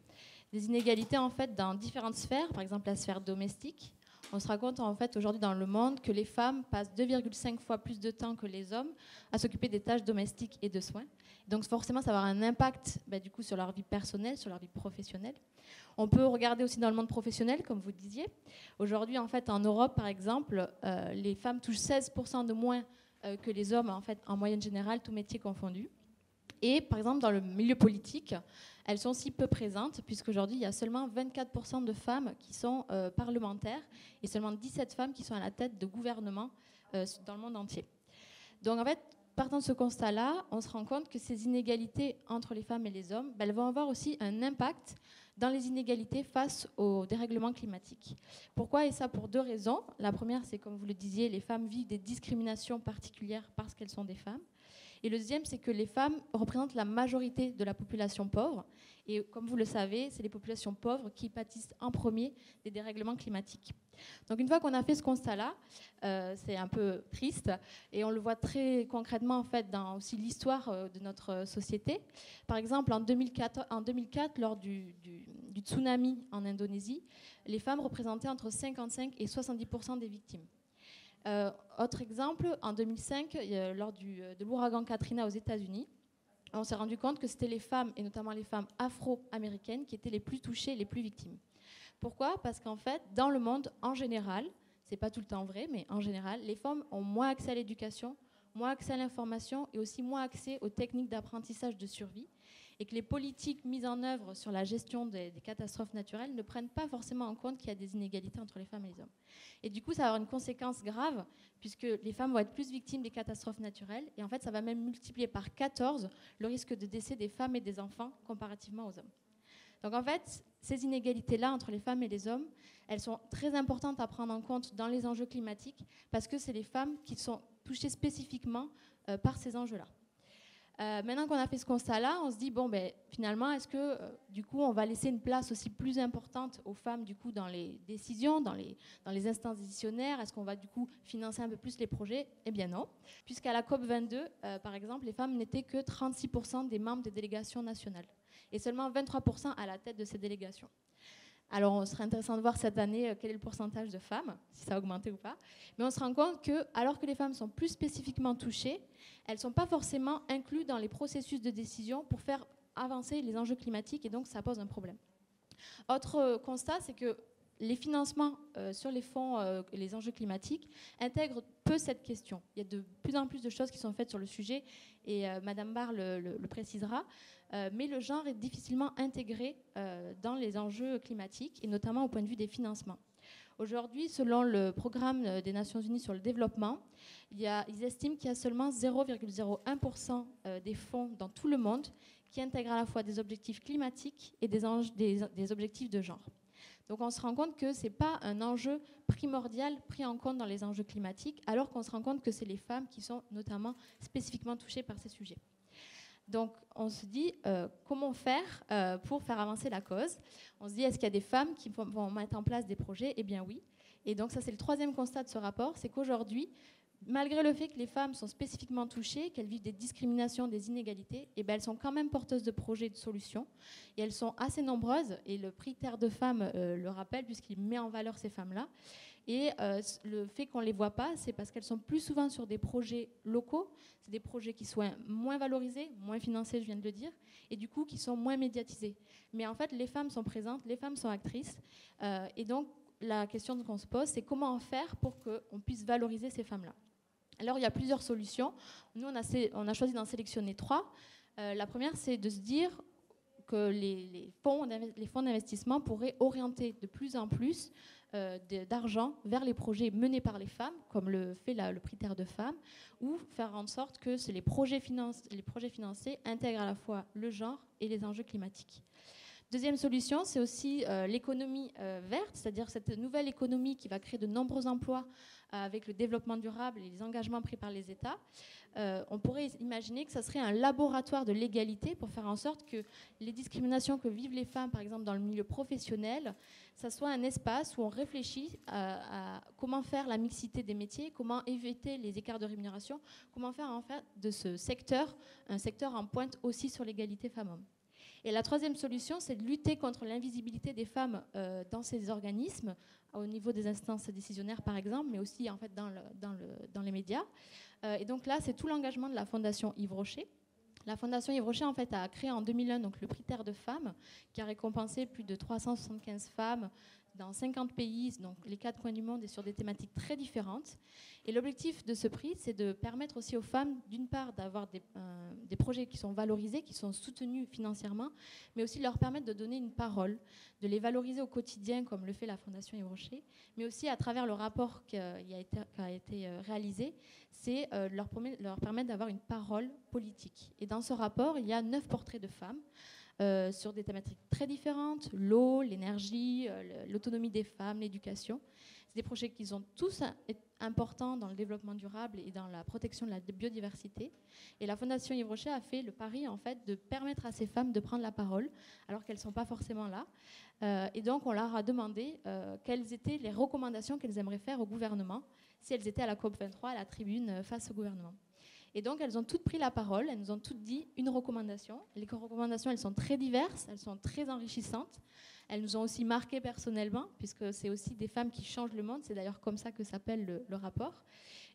Des inégalités en fait dans différentes sphères, par exemple la sphère domestique. On se rend compte en fait aujourd'hui dans le monde que les femmes passent 2,5 fois plus de temps que les hommes à s'occuper des tâches domestiques et de soins. Donc forcément, ça va avoir un impact du coup sur leur vie personnelle, sur leur vie professionnelle. On peut regarder aussi dans le monde professionnel, comme vous disiez. Aujourd'hui, en fait, en Europe, par exemple, les femmes touchent 16% de moins que les hommes, en fait, en moyenne générale, tous métiers confondus. Et par exemple, dans le milieu politique, elles sont si peu présentes, puisqu'aujourd'hui, il y a seulement 24% de femmes qui sont parlementaires et seulement 17 femmes qui sont à la tête de gouvernements dans le monde entier. Donc en fait, partant de ce constat-là, on se rend compte que ces inégalités entre les femmes et les hommes, elles vont avoir aussi un impact dans les inégalités face au dérèglement climatique. Pourquoi? Et ça pour 2 raisons. La première, c'est comme vous le disiez, les femmes vivent des discriminations particulières parce qu'elles sont des femmes. Et le deuxième, c'est que les femmes représentent la majorité de la population pauvre. Et comme vous le savez, c'est les populations pauvres qui pâtissent en premier des dérèglements climatiques. Donc une fois qu'on a fait ce constat-là, c'est un peu triste. Et on le voit très concrètement en fait, dans aussi l'histoire de notre société. Par exemple, en 2004 lors du tsunami en Indonésie, les femmes représentaient entre 55 et 70% des victimes. Autre exemple, en 2005, lors de l'ouragan Katrina aux États-Unis, on s'est rendu compte que c'était les femmes, et notamment les femmes afro-américaines, qui étaient les plus touchées, les plus victimes. Pourquoi? Parce qu'en fait, dans le monde, en général, c'est pas tout le temps vrai, mais en général, les femmes ont moins accès à l'éducation, moins accès à l'information et aussi moins accès aux techniques d'apprentissage de survie, et que les politiques mises en œuvre sur la gestion des catastrophes naturelles ne prennent pas forcément en compte qu'il y a des inégalités entre les femmes et les hommes. Et du coup, ça va avoir une conséquence grave, puisque les femmes vont être plus victimes des catastrophes naturelles, et en fait, ça va même multiplier par 14 le risque de décès des femmes et des enfants comparativement aux hommes. Donc en fait, ces inégalités-là entre les femmes et les hommes, elles sont très importantes à prendre en compte dans les enjeux climatiques, parce que c'est les femmes qui sont touchées spécifiquement par ces enjeux-là. Maintenant qu'on a fait ce constat-là, on se dit, bon, finalement, est-ce que, du coup, on va laisser une place aussi plus importante aux femmes, du coup, dans les décisions, dans les instances décisionnaires? Est-ce qu'on va, du coup, financer un peu plus les projets? Eh bien non, puisqu'à la COP22, par exemple, les femmes n'étaient que 36% des membres des délégations nationales et seulement 23% à la tête de ces délégations. Alors, on serait intéressant de voir cette année quel est le pourcentage de femmes, si ça a augmenté ou pas. Mais on se rend compte que, alors que les femmes sont plus spécifiquement touchées, elles ne sont pas forcément incluses dans les processus de décision pour faire avancer les enjeux climatiques, et donc ça pose un problème. Autre constat, c'est que les financements sur les fonds et les enjeux climatiques intègrent peu cette question. Il y a de plus en plus de choses qui sont faites sur le sujet, et Madame Barr le précisera. Mais le genre est difficilement intégré dans les enjeux climatiques, et notamment au point de vue des financements. Aujourd'hui, selon le programme des Nations Unies sur le développement, ils estiment qu'il y a seulement 0,01% des fonds dans tout le monde qui intègrent à la fois des objectifs climatiques et des objectifs de genre. Donc on se rend compte que ce n'est pas un enjeu primordial pris en compte dans les enjeux climatiques, alors qu'on se rend compte que c'est les femmes qui sont notamment spécifiquement touchées par ces sujets. Donc on se dit comment faire pour faire avancer la cause. On se dit, est-ce qu'il y a des femmes qui vont mettre en place des projets? Eh bien oui. Et donc ça, c'est le 3e constat de ce rapport, c'est qu'aujourd'hui, malgré le fait que les femmes sont spécifiquement touchées, qu'elles vivent des discriminations, des inégalités, eh ben, elles sont quand même porteuses de projets, de solutions. Et elles sont assez nombreuses, et le prix Terre de Femmes le rappelle, puisqu'il met en valeur ces femmes-là. Et le fait qu'on ne les voit pas, c'est parce qu'elles sont plus souvent sur des projets locaux, c'est des projets qui sont moins valorisés, moins financés, je viens de le dire, et du coup qui sont moins médiatisés. Mais en fait, les femmes sont présentes, les femmes sont actrices, et donc la question qu'on se pose, c'est comment faire pour qu'on puisse valoriser ces femmes-là. Alors, il y a plusieurs solutions. Nous, on a choisi d'en sélectionner 3. La première, c'est de se dire que les fonds d'investissement pourraient orienter de plus en plus d'argent vers les projets menés par les femmes, comme le fait le prix Terre de Femmes, ou faire en sorte que les projets financés intègrent à la fois le genre et les enjeux climatiques. Deuxième solution, c'est aussi l'économie verte, c'est-à-dire cette nouvelle économie qui va créer de nombreux emplois avec le développement durable et les engagements pris par les États. On pourrait imaginer que ça serait un laboratoire de l'égalité pour faire en sorte que les discriminations que vivent les femmes, par exemple dans le milieu professionnel, ça soit un espace où on réfléchit à comment faire la mixité des métiers, comment éviter les écarts de rémunération, comment faire en fait de ce secteur un secteur en pointe aussi sur l'égalité femmes-hommes. Et la troisième solution, c'est de lutter contre l'invisibilité des femmes dans ces organismes, au niveau des instances décisionnaires par exemple, mais aussi en fait dans les médias. Et donc là, c'est tout l'engagement de la Fondation Yves Rocher. La Fondation Yves Rocher en fait, a créé en 2001 donc, le prix Terre de Femmes, qui a récompensé plus de 375 femmes dans 50 pays, donc les 4 coins du monde, et sur des thématiques très différentes. Et l'objectif de ce prix, c'est de permettre aussi aux femmes, d'une part, d'avoir des projets qui sont valorisés, qui sont soutenus financièrement, mais aussi de leur permettre de donner une parole, de les valoriser au quotidien, comme le fait la Fondation Yves Rocher, mais aussi à travers le rapport qui a été réalisé, c'est leur permettre d'avoir une parole politique. Et dans ce rapport, il y a 9 portraits de femmes, sur des thématiques très différentes, l'eau, l'énergie, l'autonomie des femmes, l'éducation. C'est des projets qui sont tous importants dans le développement durable et dans la protection de la biodiversité. Et la Fondation Yves Rocher a fait le pari en fait, de permettre à ces femmes de prendre la parole, alors qu'elles ne sont pas forcément là. Et donc, on leur a demandé quelles étaient les recommandations qu'elles aimeraient faire au gouvernement, si elles étaient à la COP23, à la tribune face au gouvernement. Et donc, elles ont toutes pris la parole, elles nous ont toutes dit une recommandation. Les recommandations, elles sont très diverses, elles sont très enrichissantes. Elles nous ont aussi marquées personnellement, puisque c'est aussi des femmes qui changent le monde. C'est d'ailleurs comme ça que s'appelle le rapport.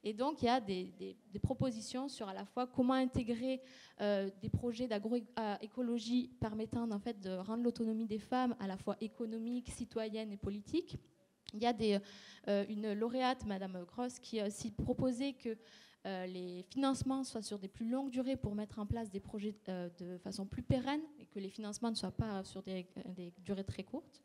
Et donc, il y a des propositions sur à la fois comment intégrer des projets d'agroécologie permettant en fait, de rendre l'autonomie des femmes à la fois économique, citoyenne et politique. Il y a une lauréate, Madame Gross, qui a aussi proposé que les financements soient sur des plus longues durées pour mettre en place des projets de façon plus pérenne et que les financements ne soient pas sur des durées très courtes.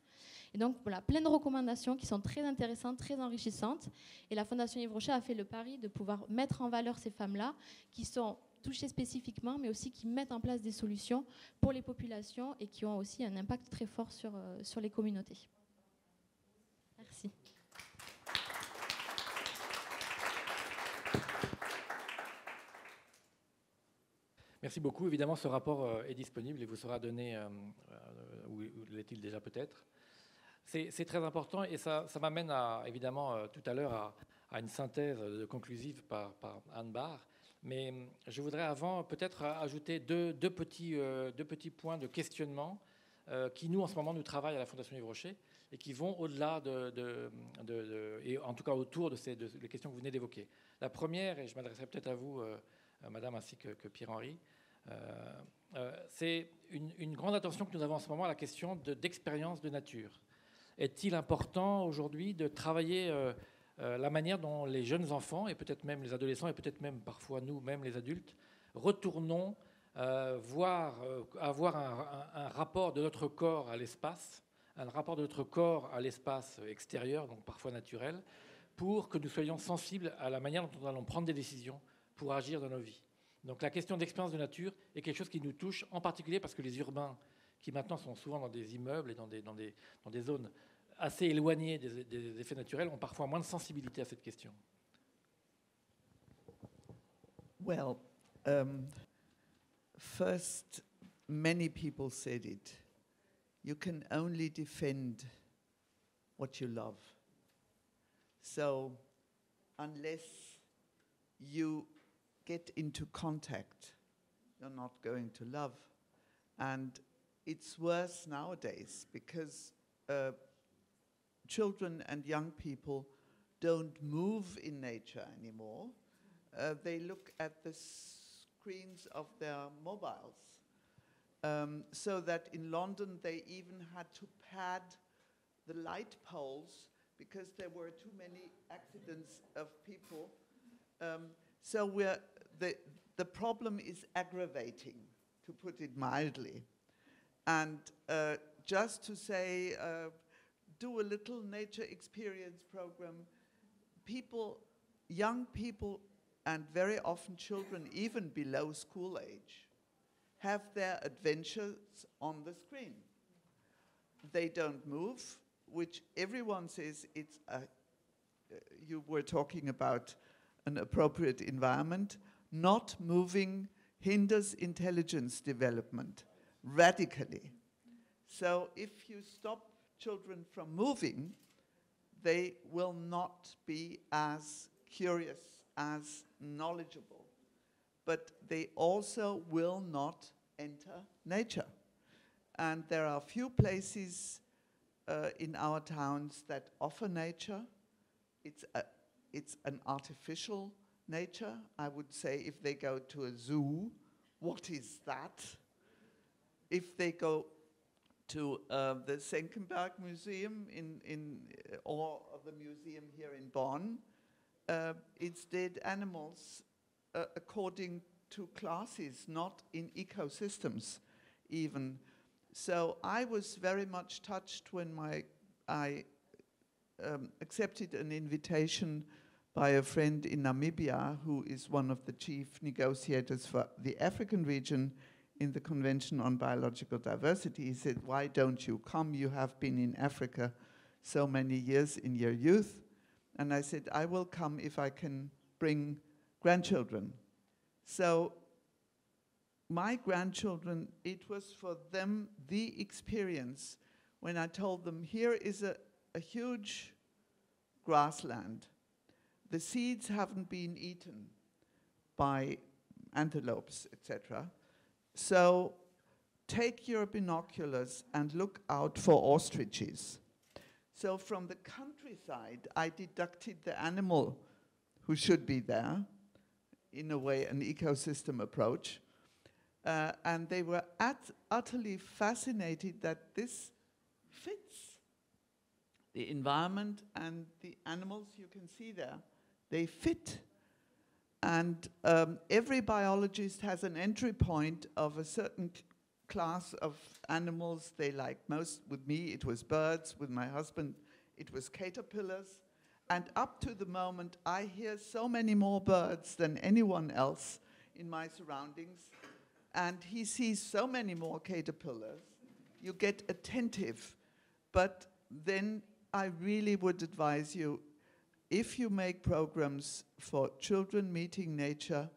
Et donc, voilà, plein de recommandations qui sont très intéressantes, très enrichissantes. Et la Fondation Yves Rocher a fait le pari de pouvoir mettre en valeur ces femmes-là qui sont touchées spécifiquement, mais aussi qui mettent en place des solutions pour les populations et qui ont aussi un impact très fort sur les communautés. Merci. Merci beaucoup. Évidemment, ce rapport est disponible et vous sera donné, ou l'est-il déjà peut-être. C'est très important et ça m'amène évidemment tout à l'heure à une synthèse conclusive par Anne Barr. Mais je voudrais avant peut-être ajouter deux petits points de questionnement qui, nous, en ce moment, nous travaillent à la Fondation Yves Rocher et qui vont au-delà et en tout cas autour des questions que vous venez d'évoquer. La première, et je m'adresserai peut-être à vous, Madame, ainsi que Pierre-Henri, c'est une grande attention que nous avons en ce moment à la question d'expérience de nature. Est-il important aujourd'hui de travailler la manière dont les jeunes enfants, et peut-être même les adolescents, et peut-être même parfois nous-mêmes les adultes, retournons avoir un rapport de notre corps à l'espace, un rapport de notre corps à l'espace extérieur, donc parfois naturel, pour que nous soyons sensibles à la manière dont nous allons prendre des décisions pour agir dans nos vies. Donc la question d'expérience de nature est quelque chose qui nous touche, en particulier parce que les urbains, qui maintenant sont souvent dans des immeubles et dans des zones assez éloignées des effets naturels, ont parfois moins de sensibilité à cette question. Well, first, many people said it. You can only defend what you love. So, unless you get into contact. You're not going to love. And it's worse nowadays because children and young people don't move in nature anymore. They look at the screens of their mobiles. So that in London they even had to pad the light poles because there were too many accidents of people. So the problem is aggravating, to put it mildly. And just to say, do a little nature experience program. People, young people, and very often children, even below school age, have their adventures on the screen. They don't move, which everyone says it's you were talking about an appropriate environment. Not moving hinders intelligence development radically. So if you stop children from moving, they will not be as curious, as knowledgeable, but they also will not enter nature. And there are few places in our towns that offer nature. It's an artificial nature. I would say if they go to a zoo, what is that? If they go to the Senckenberg Museum or the museum here in Bonn, it's dead animals according to classes, not in ecosystems even. So I was very much touched when I accepted an invitation by a friend in Namibia, who is one of the chief negotiators for the African region in the Convention on Biological Diversity. He said, why don't you come? You have been in Africa so many years in your youth. And I said, I will come if I can bring grandchildren. So my grandchildren, it was for them the experience when I told them, here is a huge grassland. The seeds haven't been eaten by antelopes, etc. So take your binoculars and look out for ostriches. So from the countryside, I deducted the animal who should be there, in a way an ecosystem approach. And they were utterly fascinated that this fits the environment and the animals you can see there. They fit. And every biologist has an entry point of a certain class of animals they like most. With me, it was birds. With my husband, it was caterpillars. And up to the moment, I hear so many more birds than anyone else in my surroundings. And he sees so many more caterpillars. You get attentive. But then I really would advise you, if you make programs for children meeting nature,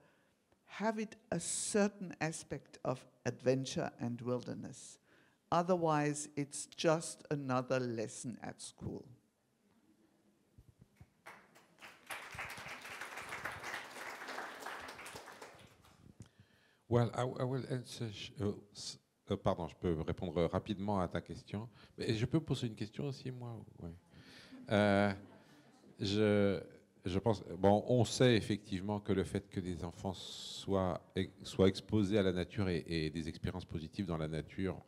have it a certain aspect of adventure and wilderness. Otherwise, it's just another lesson at school. Well, I will answer. Pardon, je peux répondre rapidement à ta question. Mais je peux poser une question aussi, moi? Ouais. Je pense. Bon, on sait effectivement que le fait que des enfants soient exposés à la nature et des expériences positives dans la nature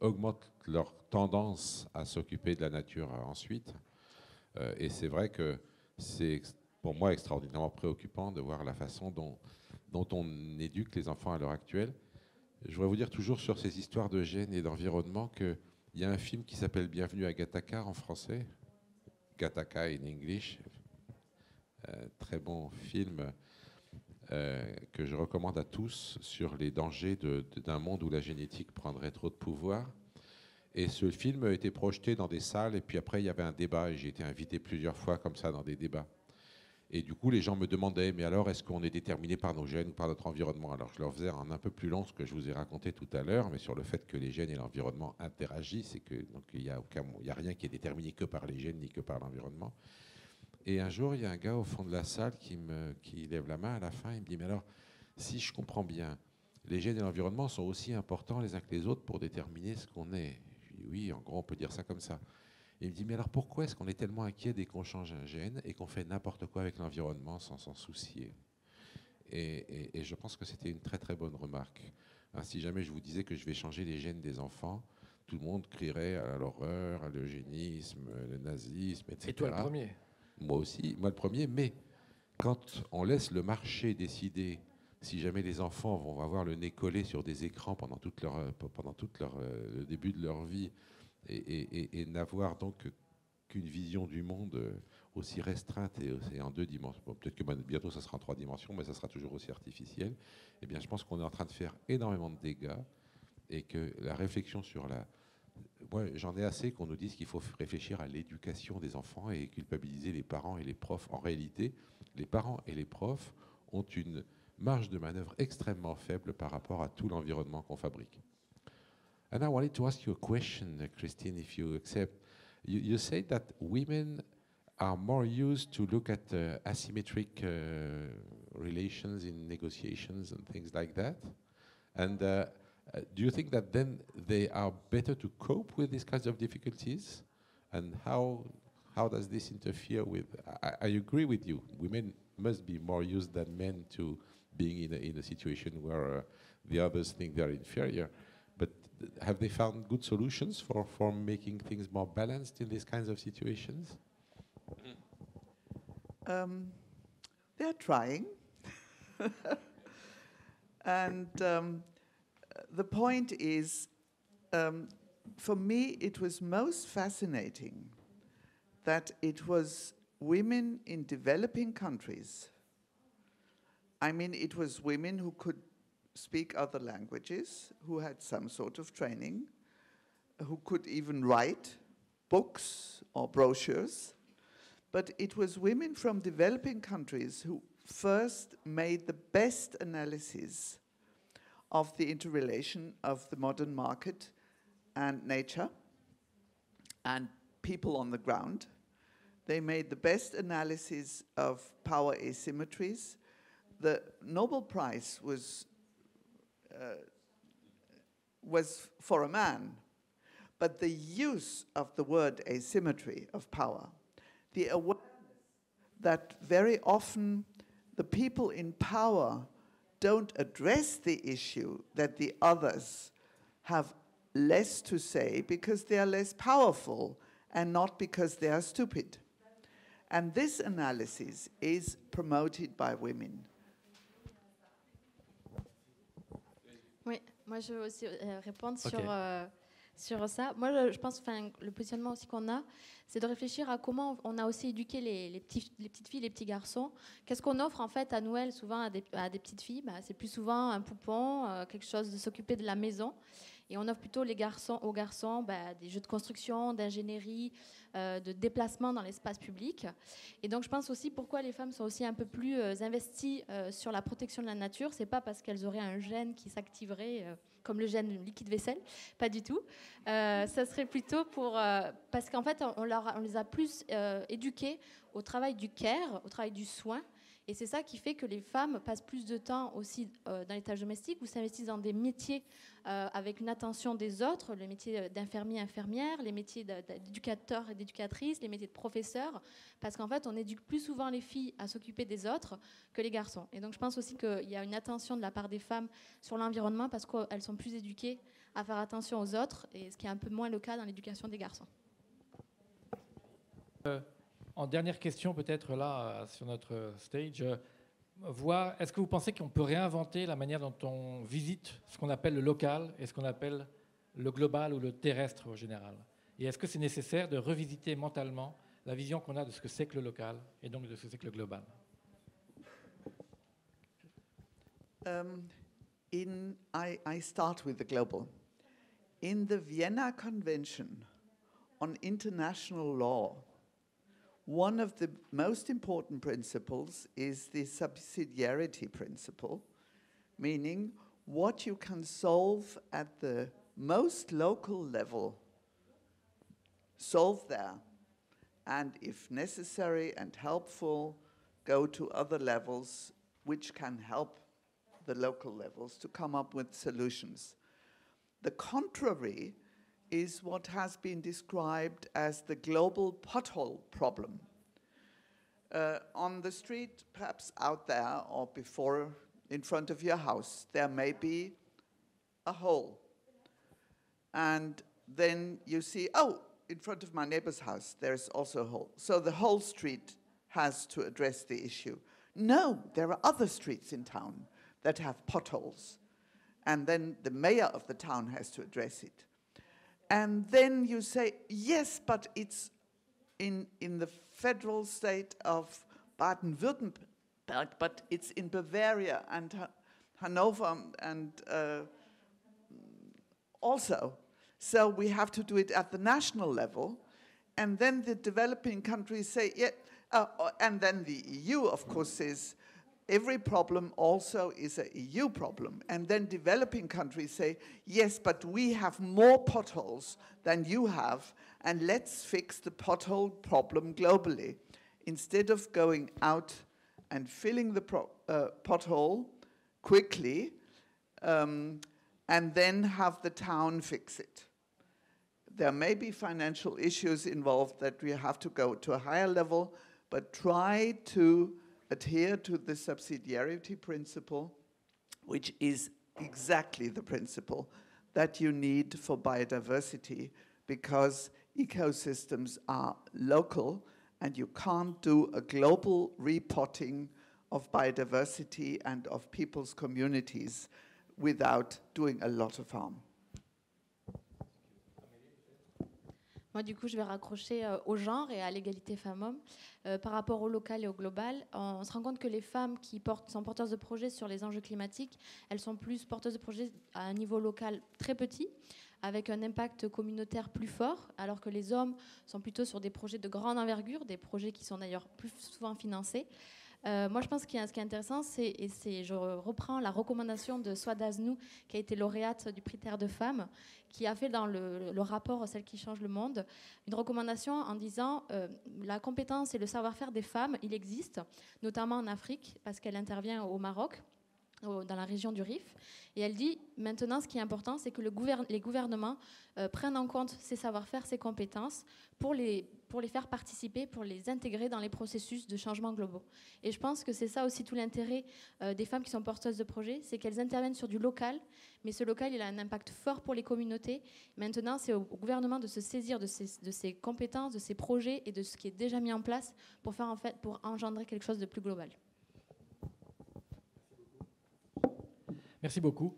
augmente leur tendance à s'occuper de la nature ensuite. Et c'est vrai que c'est pour moi extraordinairement préoccupant de voir la façon dont on éduque les enfants à l'heure actuelle. Je voudrais vous dire toujours sur ces histoires de gènes et d'environnement qu'il y a un film qui s'appelle Bienvenue à Gattaca en français, Gattaca in English, très bon film que je recommande à tous sur les dangers d'un monde où la génétique prendrait trop de pouvoir. Et ce film a été projeté dans des salles et puis après il y avait un débat et j'ai été invité plusieurs fois comme ça dans des débats. Et du coup, les gens me demandaient, mais alors, est-ce qu'on est déterminé par nos gènes ou par notre environnement? Alors, je leur faisais un peu plus long ce que je vous ai raconté tout à l'heure, mais sur le fait que les gènes et l'environnement interagissent, et que donc il y a rien qui est déterminé que par les gènes ni que par l'environnement. Et un jour, il y a un gars au fond de la salle qui lève la main à la fin. Il me dit, mais alors, si je comprends bien, les gènes et l'environnement sont aussi importants les uns que les autres pour déterminer ce qu'on est. Je dis, oui, en gros, on peut dire ça comme ça. Et il me dit, mais alors pourquoi est-ce qu'on est tellement inquiet dès qu'on change un gène et qu'on fait n'importe quoi avec l'environnement sans s'en soucier? Et je pense que c'était une très très bonne remarque. Hein, si jamais je vous disais que je vais changer les gènes des enfants, tout le monde crierait à l'horreur, à l'eugénisme, le nazisme, etc. Et toi le premier. Moi aussi, moi le premier, mais quand on laisse le marché décider si jamais les enfants vont avoir le nez collé sur des écrans pendant le début de leur vie et n'avoir donc qu'une vision du monde aussi restreinte et en 2 dimensions, bon, peut-être que bientôt ça sera en 3 dimensions, mais ça sera toujours aussi artificiel, eh bien je pense qu'on est en train de faire énormément de dégâts et que la réflexion sur la... Moi, j'en ai assez qu'on nous dise qu'il faut réfléchir à l'éducation des enfants et culpabiliser les parents et les profs. En réalité, les parents et les profs ont une marge de manœuvre extrêmement faible par rapport à tout l'environnement qu'on fabrique. And I wanted to ask you a question, Christine, if you accept. You said that women are more used to look at asymmetric relations in negotiations and things like that. And do you think that then they are better to cope with these kinds of difficulties? And how does this interfere with... I agree with you. Women must be more used than men to being in a situation where the others think they're inferior. But have they found good solutions for making things more balanced in these kinds of situations? They're trying. And the point is, for me, it was most fascinating that it was women in developing countries. I mean, it was women who could speak other languages, who had some sort of training, who could even write books or brochures. But it was women from developing countries who first made the best analysis of the interrelation of the modern market and nature and people on the ground. They made the best analysis of power asymmetries. The Nobel Prize was for a man, but the use of the word asymmetry of power, the awareness that very often the people in power don't address the issue, that the others have less to say because they are less powerful and not because they are stupid. And this analysis is promoted by women. Oui, moi je veux aussi répondre Okay. sur ça. Moi je pense, le positionnement aussi qu'on a, c'est de réfléchir à comment on a aussi éduqué les petites filles, les petits garçons. Qu'est-ce qu'on offre en fait à Noël souvent à des petites filles? C'est plus souvent un poupon, quelque chose de s'occuper de la maison. Et on offre plutôt aux garçons des jeux de construction, d'ingénierie, de déplacement dans l'espace public. Et donc je pense aussi pourquoi les femmes sont aussi un peu plus investies sur la protection de la nature. C'est pas parce qu'elles auraient un gène qui s'activerait comme le gène liquide vaisselle, pas du tout. Ça serait plutôt parce qu'en fait on les a plus éduquées au travail du care, au travail du soin. Et c'est ça qui fait que les femmes passent plus de temps aussi dans les tâches domestiques ou s'investissent dans des métiers avec une attention des autres, les métiers d'infirmiers, infirmières, les métiers d'éducateurs et d'éducatrices, les métiers de professeurs, parce qu'en fait, on éduque plus souvent les filles à s'occuper des autres que les garçons. Et donc, je pense aussi qu'il y a une attention de la part des femmes sur l'environnement parce qu'elles sont plus éduquées à faire attention aux autres, et ce qui est un peu moins le cas dans l'éducation des garçons. En dernière question, peut-être là, sur notre stage, est-ce que vous pensez qu'on peut réinventer la manière dont on visite ce qu'on appelle le local et ce qu'on appelle le global ou le terrestre au général? Et est-ce que c'est nécessaire de revisiter mentalement la vision qu'on a de ce que c'est que le local et donc de ce que c'est que le global? I start with the global. In the Vienna Convention on International Law, one of the most important principles is the subsidiarity principle, meaning what you can solve at the most local level, solve there. and if necessary and helpful, go to other levels which can help the local levels to come up with solutions. The contrary is what has been described as the global pothole problem. On the street, perhaps out there or before, in front of your house, there may be a hole. And then you see, oh, in front of my neighbor's house, there's also a hole. So the whole street has to address the issue. No, there are other streets in town that have potholes. And then the mayor of the town has to address it. And then you say, yes, but it's in the federal state of Baden-Württemberg, but it's in Bavaria and Hanover and also. So we have to do it at the national level. And then the developing countries say, yeah, and then the EU, of course, says, every problem also is an EU problem. And then developing countries say, yes, but we have more potholes than you have, and let's fix the pothole problem globally. Instead of going out and filling the pothole quickly, and then have the town fix it. There may be financial issues involved that we have to go to a higher level, but try to adhere to the subsidiarity principle, which is exactly the principle that you need for biodiversity, because ecosystems are local and you can't do a global repotting of biodiversity and of people's communities without doing a lot of harm. Moi, du coup, je vais raccrocher au genre et à l'égalité femmes-hommes. Par rapport au local et au global, on se rend compte que les femmes qui sont porteuses de projets sur les enjeux climatiques, elles sont plus porteuses de projets à un niveau local très petit, avec un impact communautaire plus fort, alors que les hommes sont plutôt sur des projets de grande envergure, des projets qui sont d'ailleurs plus souvent financés. Moi, je pense que ce qui est intéressant, je reprends la recommandation de Swad Aznou, qui a été lauréate du prix Terre de Femmes, qui a fait dans le rapport Celles qui changent le monde, une recommandation en disant la compétence et le savoir-faire des femmes, il existe, notamment en Afrique, parce qu'elle intervient au Maroc, dans la région du Rif. Et elle dit, maintenant, ce qui est important, c'est que les gouvernements prennent en compte ces savoir-faire, ces compétences, pour les faire participer, pour les intégrer dans les processus de changement globaux. Et je pense que c'est ça aussi tout l'intérêt des femmes qui sont porteuses de projets, c'est qu'elles interviennent sur du local, mais ce local, il a un impact fort pour les communautés. Maintenant, c'est au gouvernement de se saisir de ces compétences, de ces projets et de ce qui est déjà mis en place pour engendrer quelque chose de plus global. Merci beaucoup.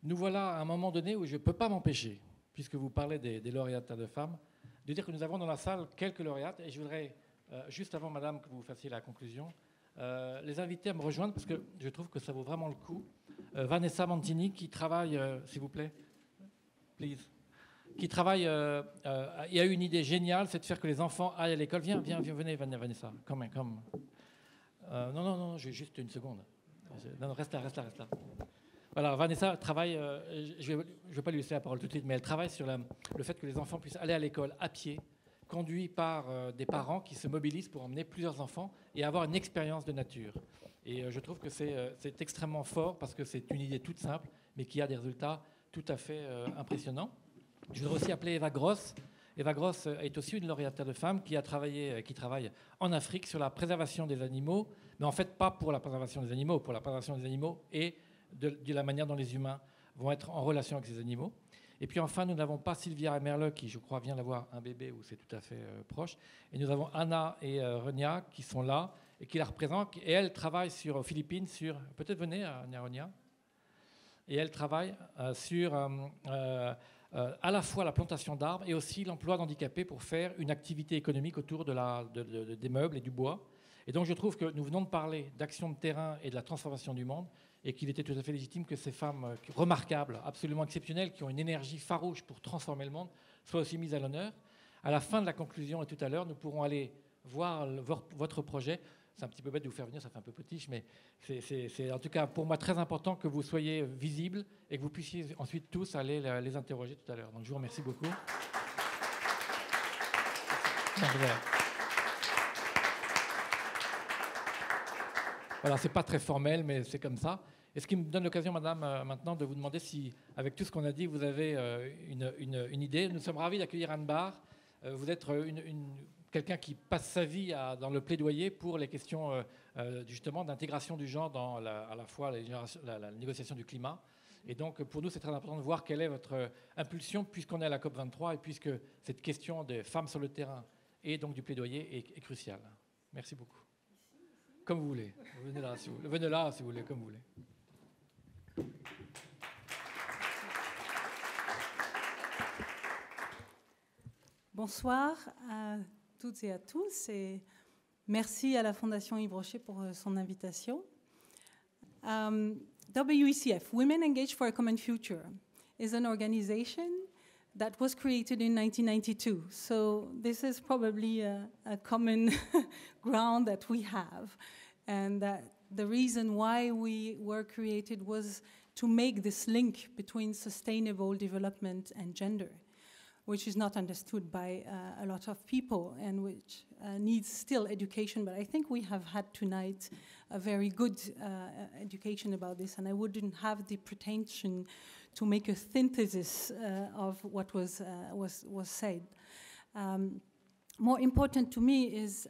Nous voilà à un moment donné où je ne peux pas m'empêcher, puisque vous parlez des lauréates de femmes, de dire que nous avons dans la salle quelques lauréates. Et je voudrais, juste avant, madame, que vous fassiez la conclusion, les inviter à me rejoindre, parce que je trouve que ça vaut vraiment le coup. Vanessa Mantini, qui travaille, s'il vous plaît, please, qui travaille, et a eu une idée géniale, c'est de faire que les enfants aillent à l'école. Venez, Vanessa, comme. Non, j'ai juste une seconde. Non, reste là. Voilà, Vanessa travaille, je ne vais pas lui laisser la parole tout de suite, mais elle travaille sur le fait que les enfants puissent aller à l'école à pied, conduits par des parents qui se mobilisent pour emmener plusieurs enfants et avoir une expérience de nature. Et je trouve que c'est extrêmement fort parce que c'est une idée toute simple, mais qui a des résultats tout à fait impressionnants. Je voudrais aussi appeler Eva Gross. Eva Gross est aussi une lauréate de femmes qui travaille en Afrique sur la préservation des animaux, mais en fait pas pour la préservation des animaux, pour la préservation des animaux et de la manière dont les humains vont être en relation avec ces animaux. Et puis enfin, nous n'avons pas Sylvia Merle, qui je crois vient d'avoir un bébé, ou c'est tout à fait proche. Et nous avons Anna et Renia qui sont là et qui la représentent. Et elle travaille aux Philippines sur... Peut-être venez, Anna Renia. Et elle travaille sur à la fois la plantation d'arbres et aussi l'emploi d'handicapés pour faire une activité économique autour des meubles et du bois. Et donc je trouve que nous venons de parler d'action de terrain et de la transformation du monde, et qu'il était tout à fait légitime que ces femmes remarquables, absolument exceptionnelles, qui ont une énergie farouche pour transformer le monde, soient aussi mises à l'honneur. À la fin de la conclusion et tout à l'heure, nous pourrons aller voir votre projet. C'est un petit peu bête de vous faire venir, ça fait un peu potiche, mais c'est en tout cas pour moi très important que vous soyez visibles et que vous puissiez ensuite tous aller les interroger tout à l'heure. Donc je vous remercie beaucoup. Voilà, c'est pas très formel, mais c'est comme ça. Et ce qui me donne l'occasion, madame, maintenant de vous demander si, avec tout ce qu'on a dit, vous avez une idée. Nous sommes ravis d'accueillir Anne Barr. Vous êtes quelqu'un qui passe sa vie dans le plaidoyer pour les questions justement d'intégration du genre dans à la fois la négociation du climat. Et donc, pour nous, c'est très important de voir quelle est votre impulsion, puisqu'on est à la COP23 et puisque cette question des femmes sur le terrain et donc du plaidoyer est cruciale. Merci beaucoup. Comme vous voulez. Venez là, si vous voulez, comme vous voulez. Bonsoir à toutes et à tous et merci à la Fondation Yves Rocher pour son invitation. WECF, Women Engaged for a Common Future, is an organization that was created in 1992. So this is probably a common ground that we have. And that the reason why we were created was to make this link between sustainable development and gender, which is not understood by a lot of people and which needs still education. But I think we have had tonight a very good education about this, and I wouldn't have the pretension to make a synthesis of what was said. More important to me is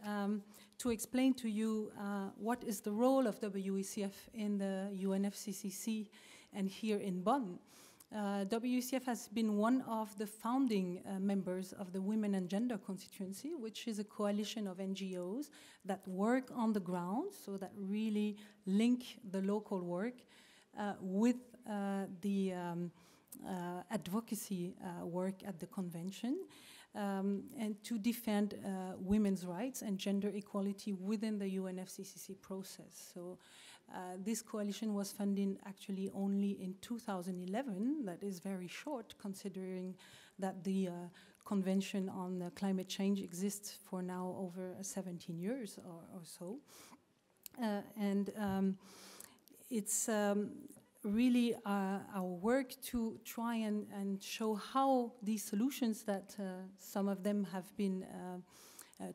to explain to you what is the role of WECF in the UNFCCC and here in Bonn. WECF has been one of the founding members of the Women and Gender Constituency, which is a coalition of NGOs that work on the ground, so that really link the local work with the advocacy work at the convention, and to defend women's rights and gender equality within the UNFCCC process. So this coalition was funded actually only in 2011. That is very short, considering that the Convention on Climate Change exists for now over 17 years or so. It's really our work to try and show how these solutions that some of them have been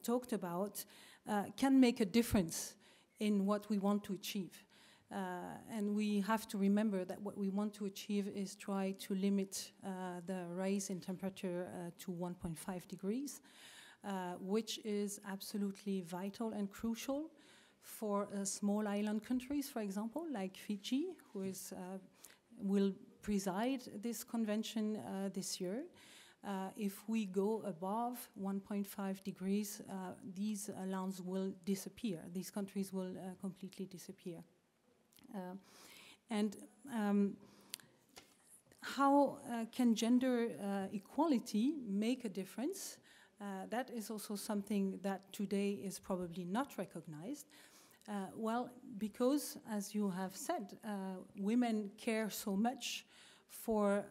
talked about can make a difference in what we want to achieve. And we have to remember that what we want to achieve is try to limit the rise in temperature to 1.5 degrees, which is absolutely vital and crucial for small island countries, for example, like Fiji, who will preside this convention this year. If we go above 1.5 degrees, these lands will disappear. These countries will completely disappear. How can gender equality make a difference? That is also something that today is probably not recognized. Well, because, as you have said, women care so much for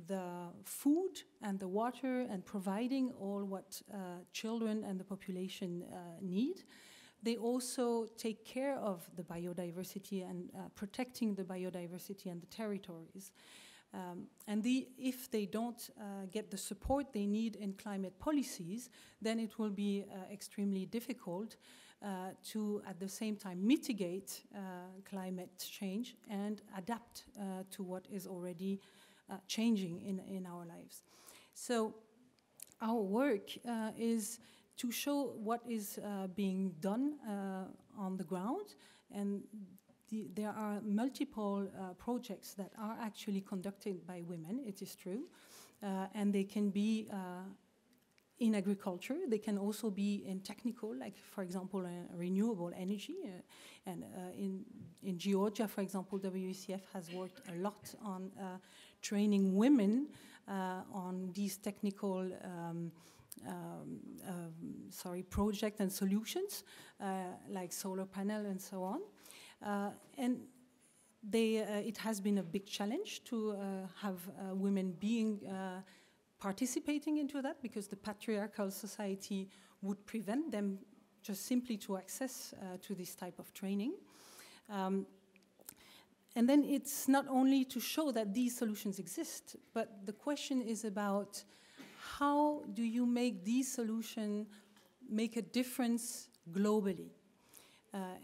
the food and the water and providing all what children and the population need. They also take care of the biodiversity and protecting the biodiversity and the territories. If they don't get the support they need in climate policies, then it will be extremely difficult to, at the same time, mitigate climate change and adapt to what is already changing in our lives. So our work is to show what is being done on the ground, and there are multiple projects that are actually conducted by women, it is true, and they can be in agriculture, they can also be in technical, like, for example, renewable energy. In Georgia, for example, WECF has worked a lot on training women on these technical projects and solutions, like solar panel and so on. It has been a big challenge to have women being participating into that, because the patriarchal society would prevent them just simply to access to this type of training. And then it's not only to show that these solutions exist, but the question is about how do you make these solutions make a difference globally?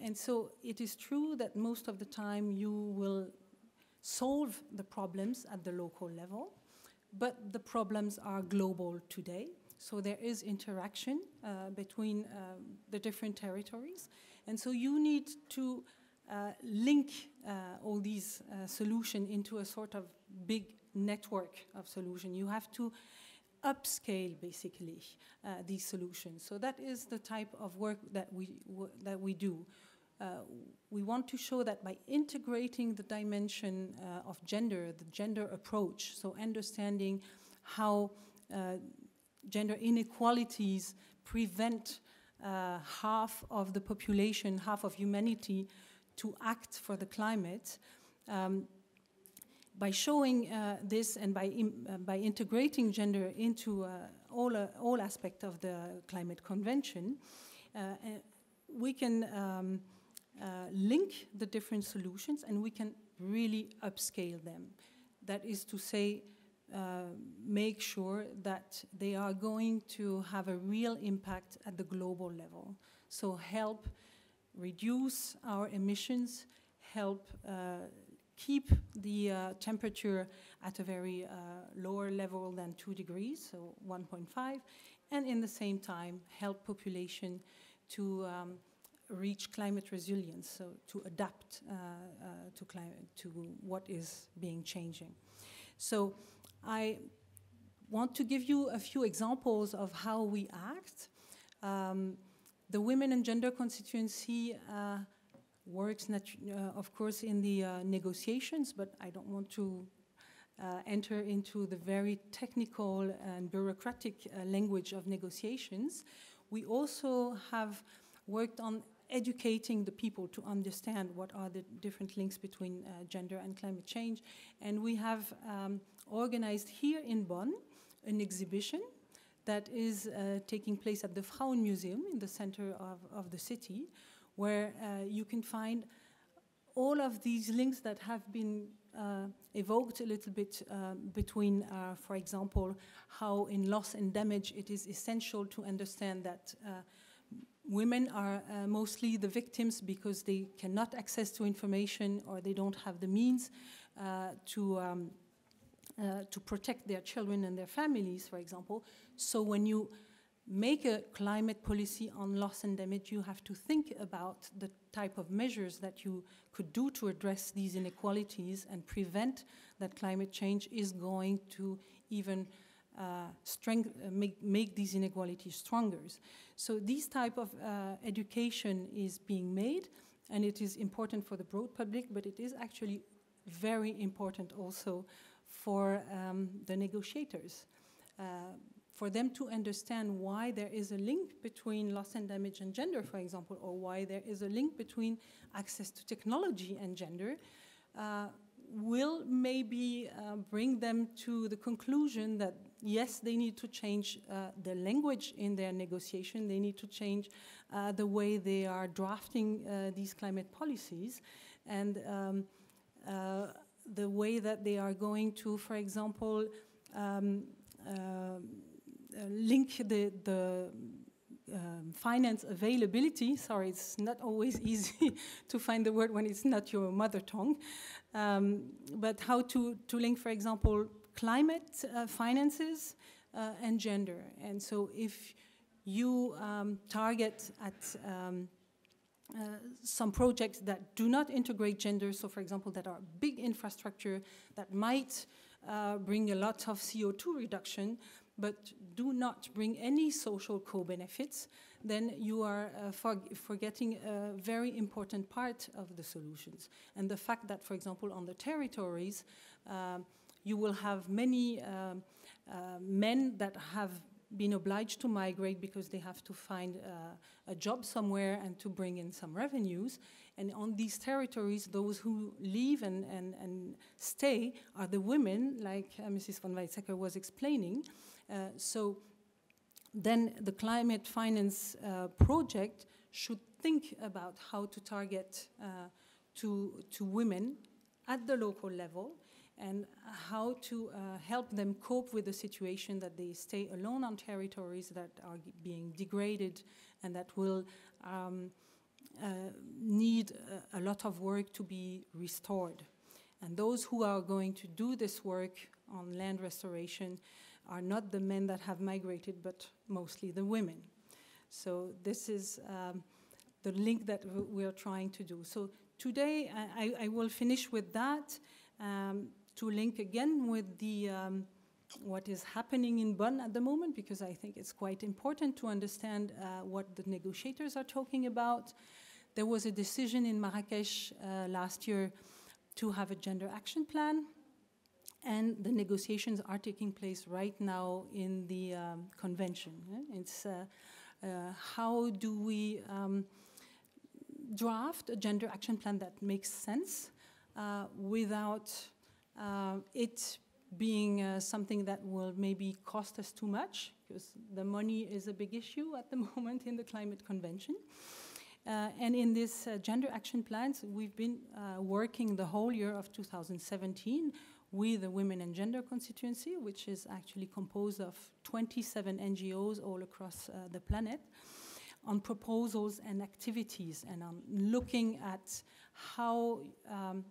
And so it is true that most of the time you will solve the problems at the local level, but the problems are global today. So there is interaction between the different territories. And so you need to link all these solutions into a sort of big network of solutions. You have to upscale, basically, these solutions. So that is the type of work that we do. We want to show that by integrating the dimension of gender, the gender approach, so understanding how gender inequalities prevent half of the population, half of humanity, to act for the climate. By showing this and by integrating gender into all aspects of the climate convention, we can link the different solutions and we can really upscale them. That is to say, make sure that they are going to have a real impact at the global level. So help reduce our emissions, help keep the temperature at a very lower level than 2 degrees, so 1.5, and in the same time help population to reach climate resilience, so to adapt to what is being changing. So I want to give you a few examples of how we act. The Women and Gender constituency works, of course, in the negotiations, but I don't want to enter into the very technical and bureaucratic language of negotiations. We also have worked on educating the people to understand what are the different links between gender and climate change. And we have organized here in Bonn an exhibition that is taking place at the Frauenmuseum in the center of the city, where you can find all of these links that have been evoked a little bit between, for example, how in loss and damage it is essential to understand that women are mostly the victims because they cannot access to information or they don't have the means to protect their children and their families, for example. So when you make a climate policy on loss and damage, you have to think about the type of measures that you could do to address these inequalities and prevent that climate change is going to even make these inequalities stronger. So this type of education is being made, and it is important for the broad public, but it is actually very important also for the negotiators, for them to understand why there is a link between loss and damage and gender, for example, or why there is a link between access to technology and gender, will maybe bring them to the conclusion that, yes, they need to change the language in their negotiation, they need to change the way they are drafting these climate policies, and the way that they are going to, for example, link the finance availability. Sorry, it's not always easy to find the word when it's not your mother tongue. But how to link, for example, climate finances and gender. And so if you target at some projects that do not integrate gender, so for example, that are big infrastructure that might bring a lot of CO2 reduction, but do not bring any social co-benefits, then you are forgetting a very important part of the solutions. And the fact that, for example, on the territories, you will have many men that have been obliged to migrate because they have to find a job somewhere and to bring in some revenues. And on these territories, those who leave and stay are the women, like Mrs. von Weizsäcker was explaining. So then the climate finance project should think about how to target to women at the local level, and how to help them cope with the situation that they stay alone on territories that are being degraded and that will need a lot of work to be restored. And those who are going to do this work on land restoration are not the men that have migrated, but mostly the women. So this is the link that we are trying to do. So today I will finish with that, to link again with the what is happening in Bonn at the moment, because I think it's quite important to understand what the negotiators are talking about. There was a decision in Marrakesh last year to have a gender action plan, and the negotiations are taking place right now in the convention. It's how do we draft a gender action plan that makes sense without it being something that will maybe cost us too much, because the money is a big issue at the moment in the climate convention. And in this gender action plans, we've been working the whole year of 2017 with the Women and Gender constituency, which is actually composed of 27 NGOs all across the planet, on proposals and activities, and on looking at how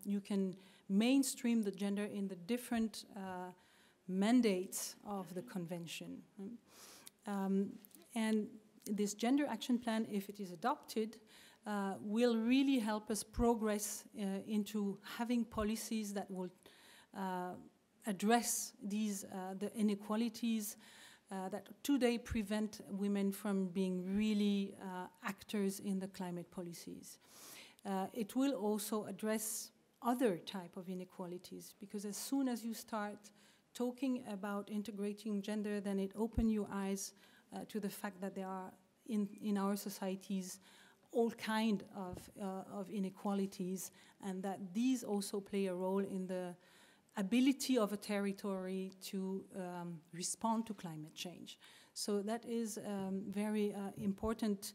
you can mainstream the gender in the different mandates of the convention. And this gender action plan, if it is adopted, will really help us progress into having policies that will address these the inequalities that today prevent women from being really actors in the climate policies. It will also address other type of inequalities, because as soon as you start talking about integrating gender, then it opens your eyes to the fact that there are in our societies all kind of inequalities, and that these also play a role in the ability of a territory to respond to climate change. So that is a very important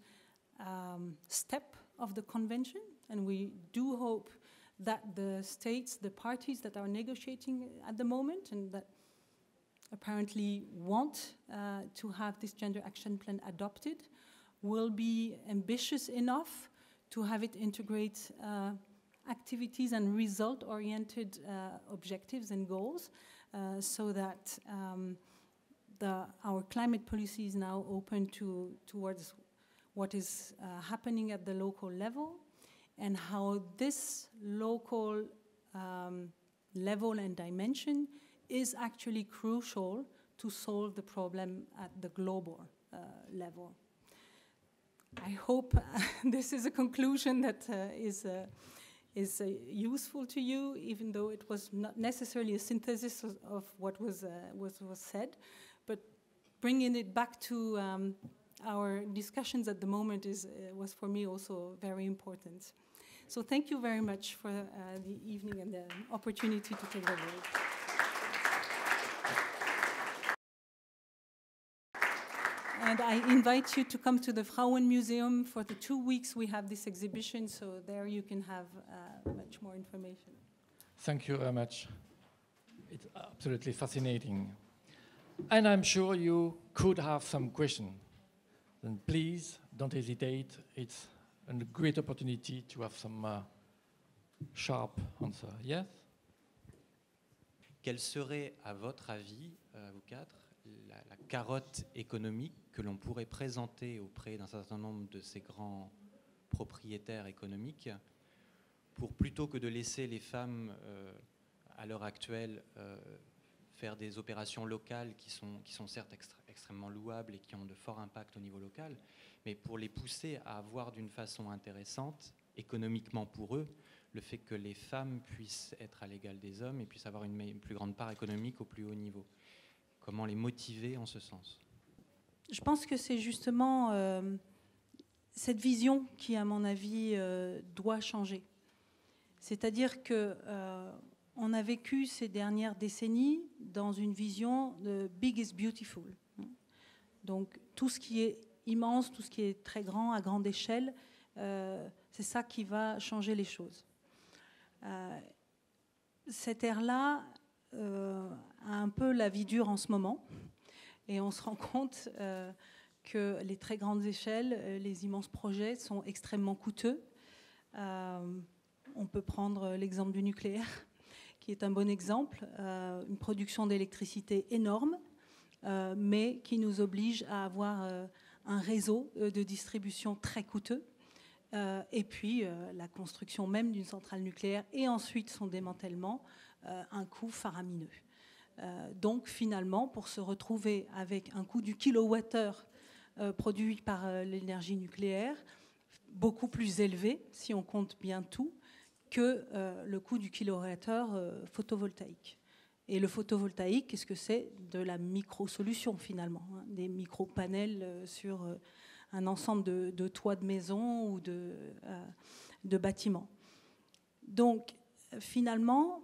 step of the convention, and we do hope that the states, the parties that are negotiating at the moment and that apparently want to have this gender action plan adopted will be ambitious enough to have it integrate activities and result-oriented objectives and goals, so that our climate policy is now open towards what is happening at the local level, and how this local level and dimension is actually crucial to solve the problem at the global level. I hope this is a conclusion that is useful to you, even though it was not necessarily a synthesis of what was said, but bringing it back to our discussions at the moment was for me also very important. So thank you very much for the evening and the opportunity to take the word. And I invite you to come to the Frauen Museum for the 2 weeks we have this exhibition, so there you can have much more information. Thank you very much. It's absolutely fascinating. And I'm sure you could have some questions. Then please don't hesitate. It's a great opportunity to have some sharp answer. Yes? Quelle serait, à votre avis, vous quatre, la carotte économique que l'on pourrait présenter auprès d'un certain nombre de ces grands propriétaires économiques pour, plutôt que de laisser les femmes à l'heure actuelle faire des opérations locales qui sont certes extrêmement louables et qui ont de forts impacts au niveau local, mais pour les pousser à avoir d'une façon intéressante, économiquement pour eux, le fait que les femmes puissent être à l'égal des hommes et puissent avoir une plus grande part économique au plus haut niveau. Comment les motiver en ce sens? Je pense que c'est justement cette vision qui, à mon avis, doit changer. C'est-à-dire que on a vécu ces dernières décennies dans une vision de big is beautiful. Donc tout ce qui est immense, tout ce qui est très grand, à grande échelle, c'est ça qui va changer les choses. Cette ère-là a un peu la vie dure en ce moment, et on se rend compte que les très grandes échelles, les immenses projets sont extrêmement coûteux. On peut prendre l'exemple du nucléaire, qui est un bon exemple, une production d'électricité énorme, mais qui nous oblige à avoir un réseau de distribution très coûteux, et puis la construction même d'une centrale nucléaire et ensuite son démantèlement, un coût faramineux. Donc finalement, pour se retrouver avec un coût du kilowattheure produit par l'énergie nucléaire, beaucoup plus élevé, si on compte bien tout, que le coût du kilowattheure photovoltaïque. Et le photovoltaïque, qu'est-ce que c'est? De la micro-solution finalement, hein, des micro-panels sur un ensemble de toits de maison ou de bâtiments. Donc finalement,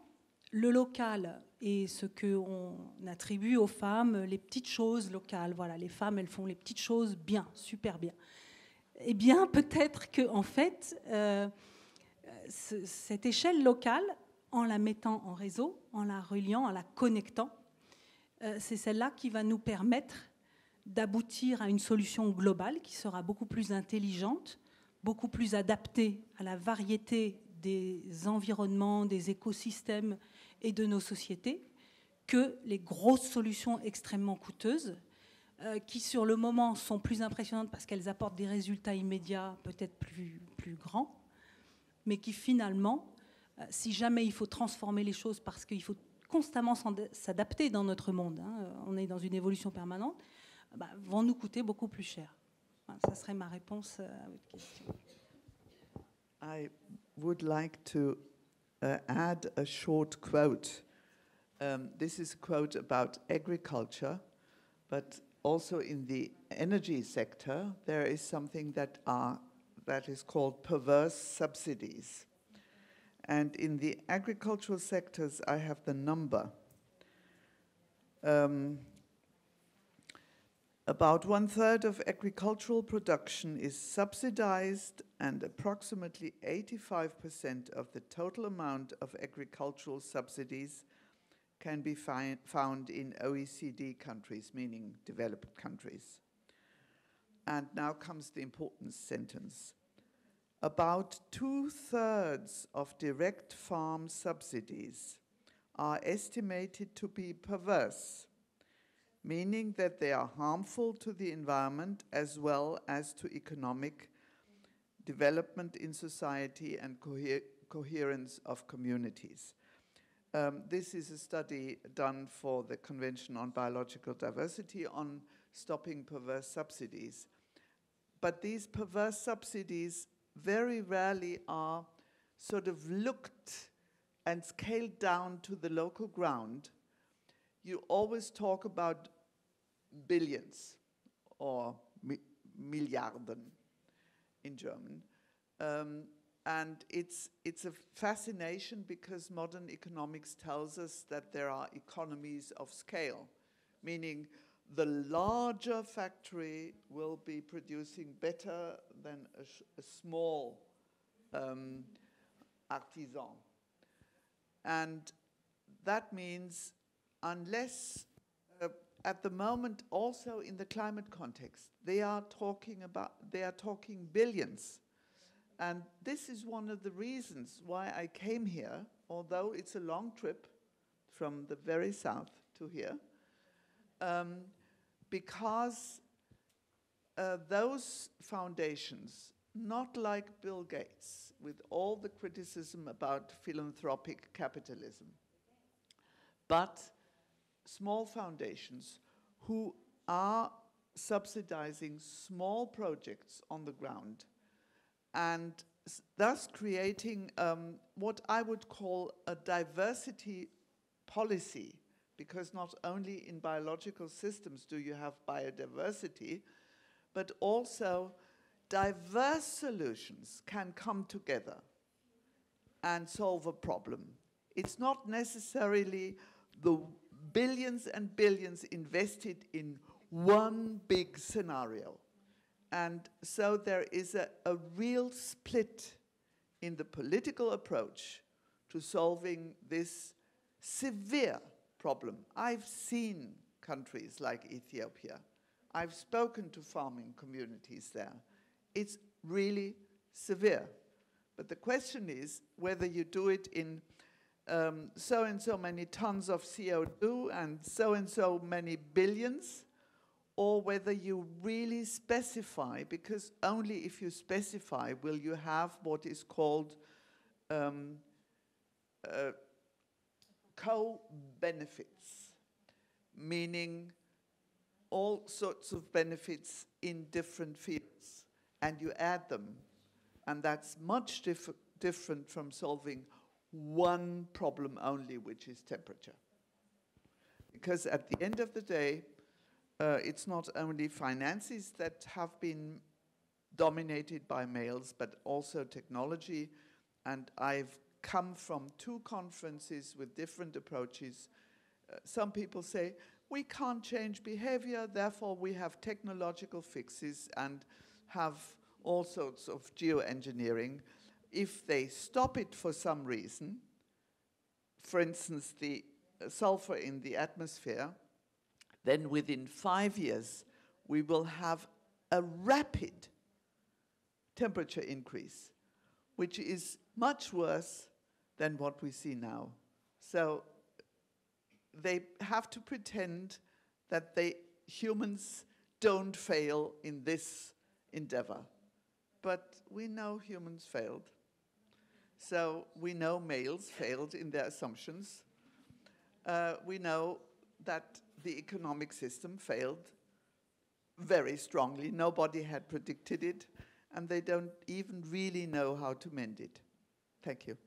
le local est ce qu'on attribue aux femmes, les petites choses locales. Voilà, les femmes, elles font les petites choses bien, super bien. Eh bien, peut-être que, en fait, cette échelle locale, en la mettant en réseau, en la reliant, en la connectant, c'est celle-là qui va nous permettre d'aboutir à une solution globale qui sera beaucoup plus intelligente, beaucoup plus adaptée à la variété des environnements, des écosystèmes et de nos sociétés, que les grosses solutions extrêmement coûteuses, qui sur le moment sont plus impressionnantes parce qu'elles apportent des résultats immédiats peut-être plus grands, mais qui finalement, si jamais il faut transformer les choses parce qu'il faut constamment s'adapter dans notre monde, hein, on est dans une évolution permanente, vont nous coûter beaucoup plus cher. Voilà, ça serait ma réponse à votre question. I would like to add a short quote. This is a quote about agriculture, but also in the energy sector, there is something that is called perverse subsidies. And in the agricultural sectors, I have the number. About 1/3 of agricultural production is subsidized, and approximately 85% of the total amount of agricultural subsidies can be found in OECD countries, meaning developed countries. And now comes the important sentence. About 2/3 of direct farm subsidies are estimated to be perverse, meaning that they are harmful to the environment as well as to economic development in society and coherence of communities. This is a study done for the Convention on Biological Diversity on stopping perverse subsidies. But these perverse subsidies very rarely are sort of looked and scaled down to the local ground. You always talk about billions or Milliarden in German. And it's a fascination because modern economics tells us that there are economies of scale, meaning the larger factory will be producing better than a small artisan. And that means unless, at the moment also in the climate context, they are talking billions. And this is one of the reasons why I came here, although it's a long trip from the very south to here, because those foundations, not like Bill Gates, with all the criticism about philanthropic capitalism, but small foundations who are subsidizing small projects on the ground and thus creating what I would call a diversity policy, because not only in biological systems do you have biodiversity, but also diverse solutions can come together and solve a problem. It's not necessarily the billions and billions invested in one big scenario. And so there is a real split in the political approach to solving this severe problem. I've seen countries like Ethiopia I've spoken to farming communities there. It's really severe. But the question is whether you do it in so and so many tons of CO2 and so many billions, or whether you really specify, because only if you specify will you have what is called co-benefits, meaning all sorts of benefits in different fields, and you add them, and that's much different from solving one problem only, which is temperature. Because at the end of the day, it's not only finances that have been dominated by males, but also technology. And I've come from 2 conferences with different approaches. Some people say, we can't change behavior, therefore we have technological fixes and have all sorts of geoengineering. If they stop it for some reason, for instance, the sulfur in the atmosphere, then within 5 years, we will have a rapid temperature increase, which is much worse than what we see now. So they have to pretend that humans don't fail in this endeavor. But we know humans failed. So we know males failed in their assumptions. We know that the economic system failed very strongly. Nobody had predicted it, and they don't even really know how to mend it. Thank you.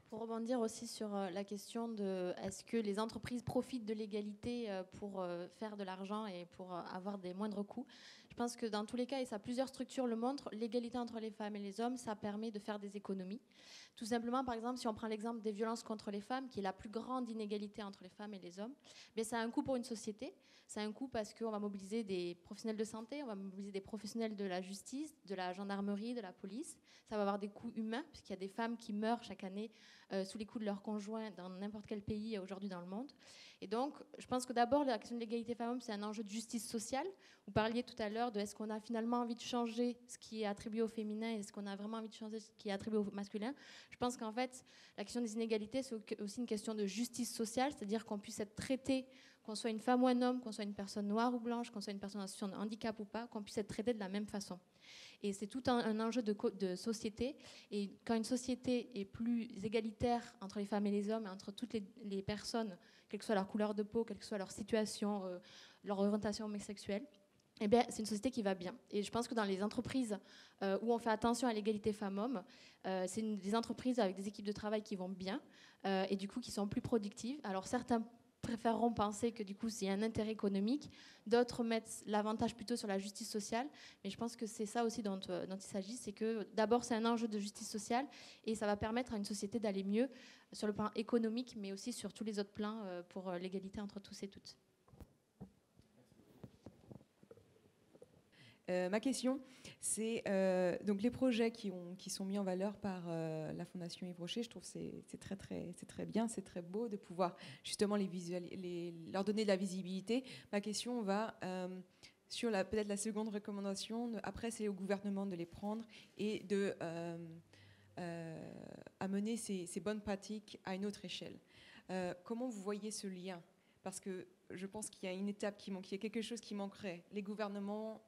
Pour rebondir aussi sur la question de est-ce que les entreprises profitent de l'égalité pour faire de l'argent et pour avoir des moindres coûts. Je pense que dans tous les cas, et ça plusieurs structures le montrent, l'égalité entre les femmes et les hommes, ça permet de faire des économies. Tout simplement, par exemple, si on prend l'exemple des violences contre les femmes, qui est la plus grande inégalité entre les femmes et les hommes, mais ça a un coût pour une société. Ça a un coût parce qu'on va mobiliser des professionnels de santé, on va mobiliser des professionnels de la justice, de la gendarmerie, de la police. Ça va avoir des coûts humains, puisqu'il y a des femmes qui meurent chaque année sous les coups de leurs conjoints dans n'importe quel pays aujourd'hui dans le monde. Et donc, je pense que d'abord, la question de l'égalité femmes-hommes, c'est un enjeu de justice sociale. Vous parliez tout à l'heure de est-ce qu'on a finalement envie de changer ce qui est attribué au féminin, est-ce qu'on a vraiment envie de changer ce qui est attribué au masculin. Je pense qu'en fait, la question des inégalités, c'est aussi une question de justice sociale, c'est-à-dire qu'on puisse être traité, qu'on soit une femme ou un homme, qu'on soit une personne noire ou blanche, qu'on soit une personne en situation de handicap ou pas, qu'on puisse être traité de la même façon. Et c'est tout un enjeu de société. Et quand une société est plus égalitaire entre les femmes et les hommes, et entre toutes les personnes, quelle que soit leur couleur de peau, quelle que soit leur situation, leur orientation homosexuelle, eh bien, c'est une société qui va bien. Et je pense que dans les entreprises où on fait attention à l'égalité femmes-hommes, c'est des entreprises avec des équipes de travail qui vont bien et du coup qui sont plus productives. Alors certains préféreront penser que du coup c'est un intérêt économique, d'autres mettent l'avantage plutôt sur la justice sociale, mais je pense que c'est ça aussi dont il s'agit, c'est que d'abord c'est un enjeu de justice sociale et ça va permettre à une société d'aller mieux sur le plan économique, mais aussi sur tous les autres plans pour l'égalité entre tous et toutes. Ma question, c'est donc les projets qui sont mis en valeur par la Fondation Yves Rocher. Je trouve que c'est très bien, c'est très beau de pouvoir justement leur donner de la visibilité. Ma question va sur peut-être la seconde recommandation. Après, c'est au gouvernement de les prendre et de amener ces bonnes pratiques à une autre échelle. Comment vous voyez ce lien ? Parce que je pense qu'il y a une étape qui manque, il y a quelque chose qui manquerait. Les gouvernements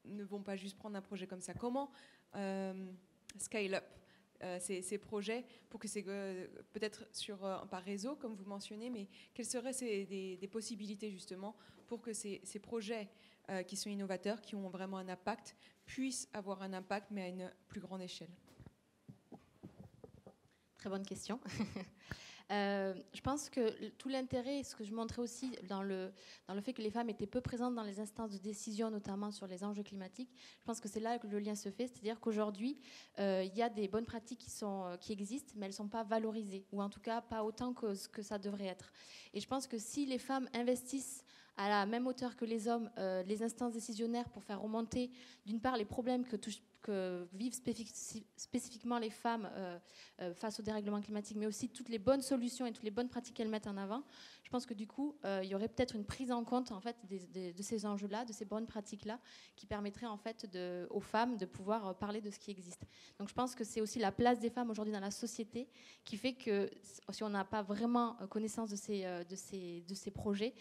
ne vont pas juste prendre un projet comme ça. Comment scale up ces projets pour que c'est peut-être par réseau, comme vous mentionnez, mais quelles seraient des possibilités justement pour que ces projets qui sont innovateurs, qui ont vraiment un impact, puissent avoir un impact, mais à une plus grande échelle ? Très bonne question. Je pense que tout l'intérêt, ce que je montrais aussi dans le fait que les femmes étaient peu présentes dans les instances de décision, notamment sur les enjeux climatiques, je pense que c'est là que le lien se fait, c'est-à-dire qu'aujourd'hui, il y a des bonnes pratiques qui existent, mais elles ne sont pas valorisées, ou en tout cas pas autant que ce que ça devrait être. Et je pense que si les femmes investissent à la même hauteur que les hommes les instances décisionnaires pour faire remonter, d'une part, les problèmes que vivent spécifiquement les femmes face au dérèglement climatique, mais aussi toutes les bonnes solutions et toutes les bonnes pratiques qu'elles mettent en avant. Je pense que du coup, il y aurait peut-être une prise en compte en fait, de ces enjeux-là, de ces bonnes pratiques-là, qui permettrait en fait aux femmes de pouvoir parler de ce qui existe. Donc je pense que c'est aussi la place des femmes aujourd'hui dans la société qui fait que si on n'a pas vraiment connaissance de ces projets,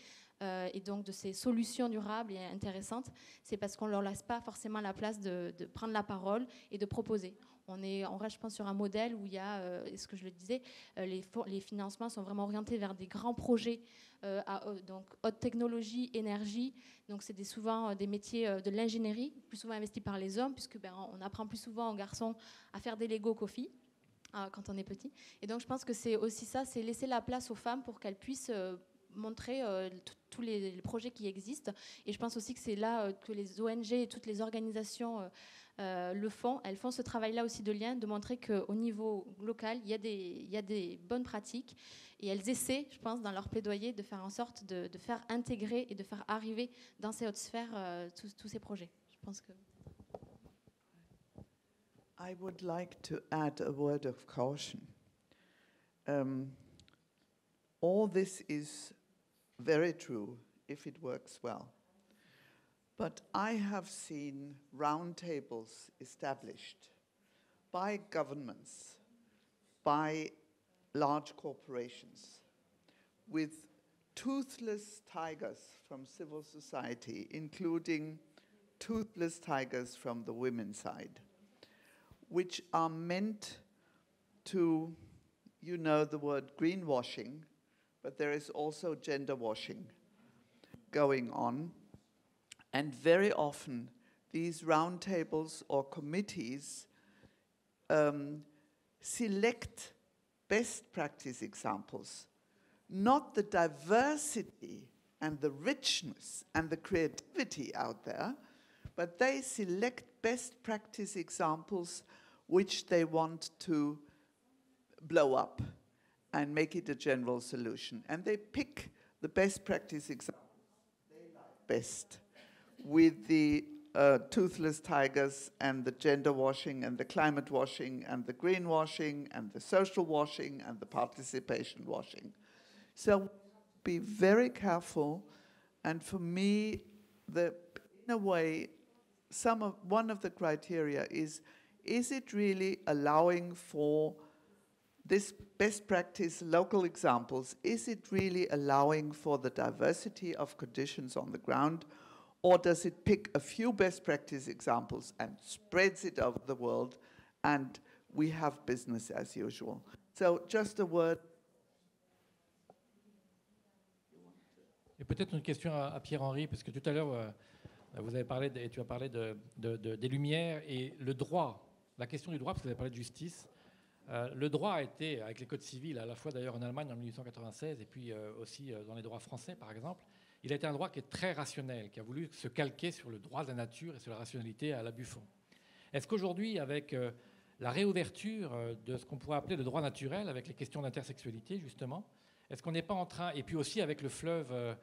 et donc de ces solutions durables et intéressantes, c'est parce qu'on ne leur laisse pas forcément la place de prendre la parole et de proposer. On reste, je pense, sur un modèle où il y a, ce que je le disais, les financements sont vraiment orientés vers des grands projets donc haute technologie, énergie. Donc c'est souvent des métiers de l'ingénierie, plus souvent investis par les hommes, puisque on apprend plus souvent aux garçons à faire des Lego qu'aux filles quand on est petit. Et donc je pense que c'est aussi ça, c'est laisser la place aux femmes pour qu'elles puissent montrer tous les projets qui existent. Et je pense aussi que c'est là que les ONG et toutes les organisations le font. Elles font ce travail-là aussi de lien, de montrer qu'au niveau local, il y a des bonnes pratiques. Et elles essaient, je pense, dans leur plaidoyer, de faire en sorte de faire intégrer et de faire arriver dans ces hautes sphères tous ces projets. Je pense que... I would like to add a word of caution. All this is very true if it works well. But I have seen roundtables established by governments, by large corporations, with toothless tigers from civil society, including toothless tigers from the women's side, which are meant to, you know the word greenwashing, but there is also gender washing going on. And very often, these roundtables or committees select best practice examples, not the diversity and the richness and the creativity out there, but they select best practice examples which they want to blow up and make it a general solution. And they pick the best practice examples they like best, with the toothless tigers and the gender washing and the climate washing and the greenwashing and the social washing and the participation washing. So be very careful. And for me, in a way, one of the criteria is it really allowing for this best practice local examples? Is it really allowing for the diversity of conditions on the ground? Or does it pick a few best practice examples and spreads it over the world, and we have business as usual? So just a word. Et peut-être une question à Pierre-Henri, parce que tout à l'heure, vous avez parlé, tu as parlé des Lumières et le droit, la question du droit, parce que vous avez parlé de justice. Le droit a été, avec les codes civils, à la fois d'ailleurs en Allemagne en 1896 et puis aussi dans les droits français, par exemple, il a été un droit qui est très rationnel, qui a voulu se calquer sur le droit de la nature et sur la rationalité à la Buffon. Est-ce qu'aujourd'hui, avec la réouverture de ce qu'on pourrait appeler le droit naturel, avec les questions d'intersexualité, justement, est-ce qu'on n'est pas en train, et puis aussi avec le fleuve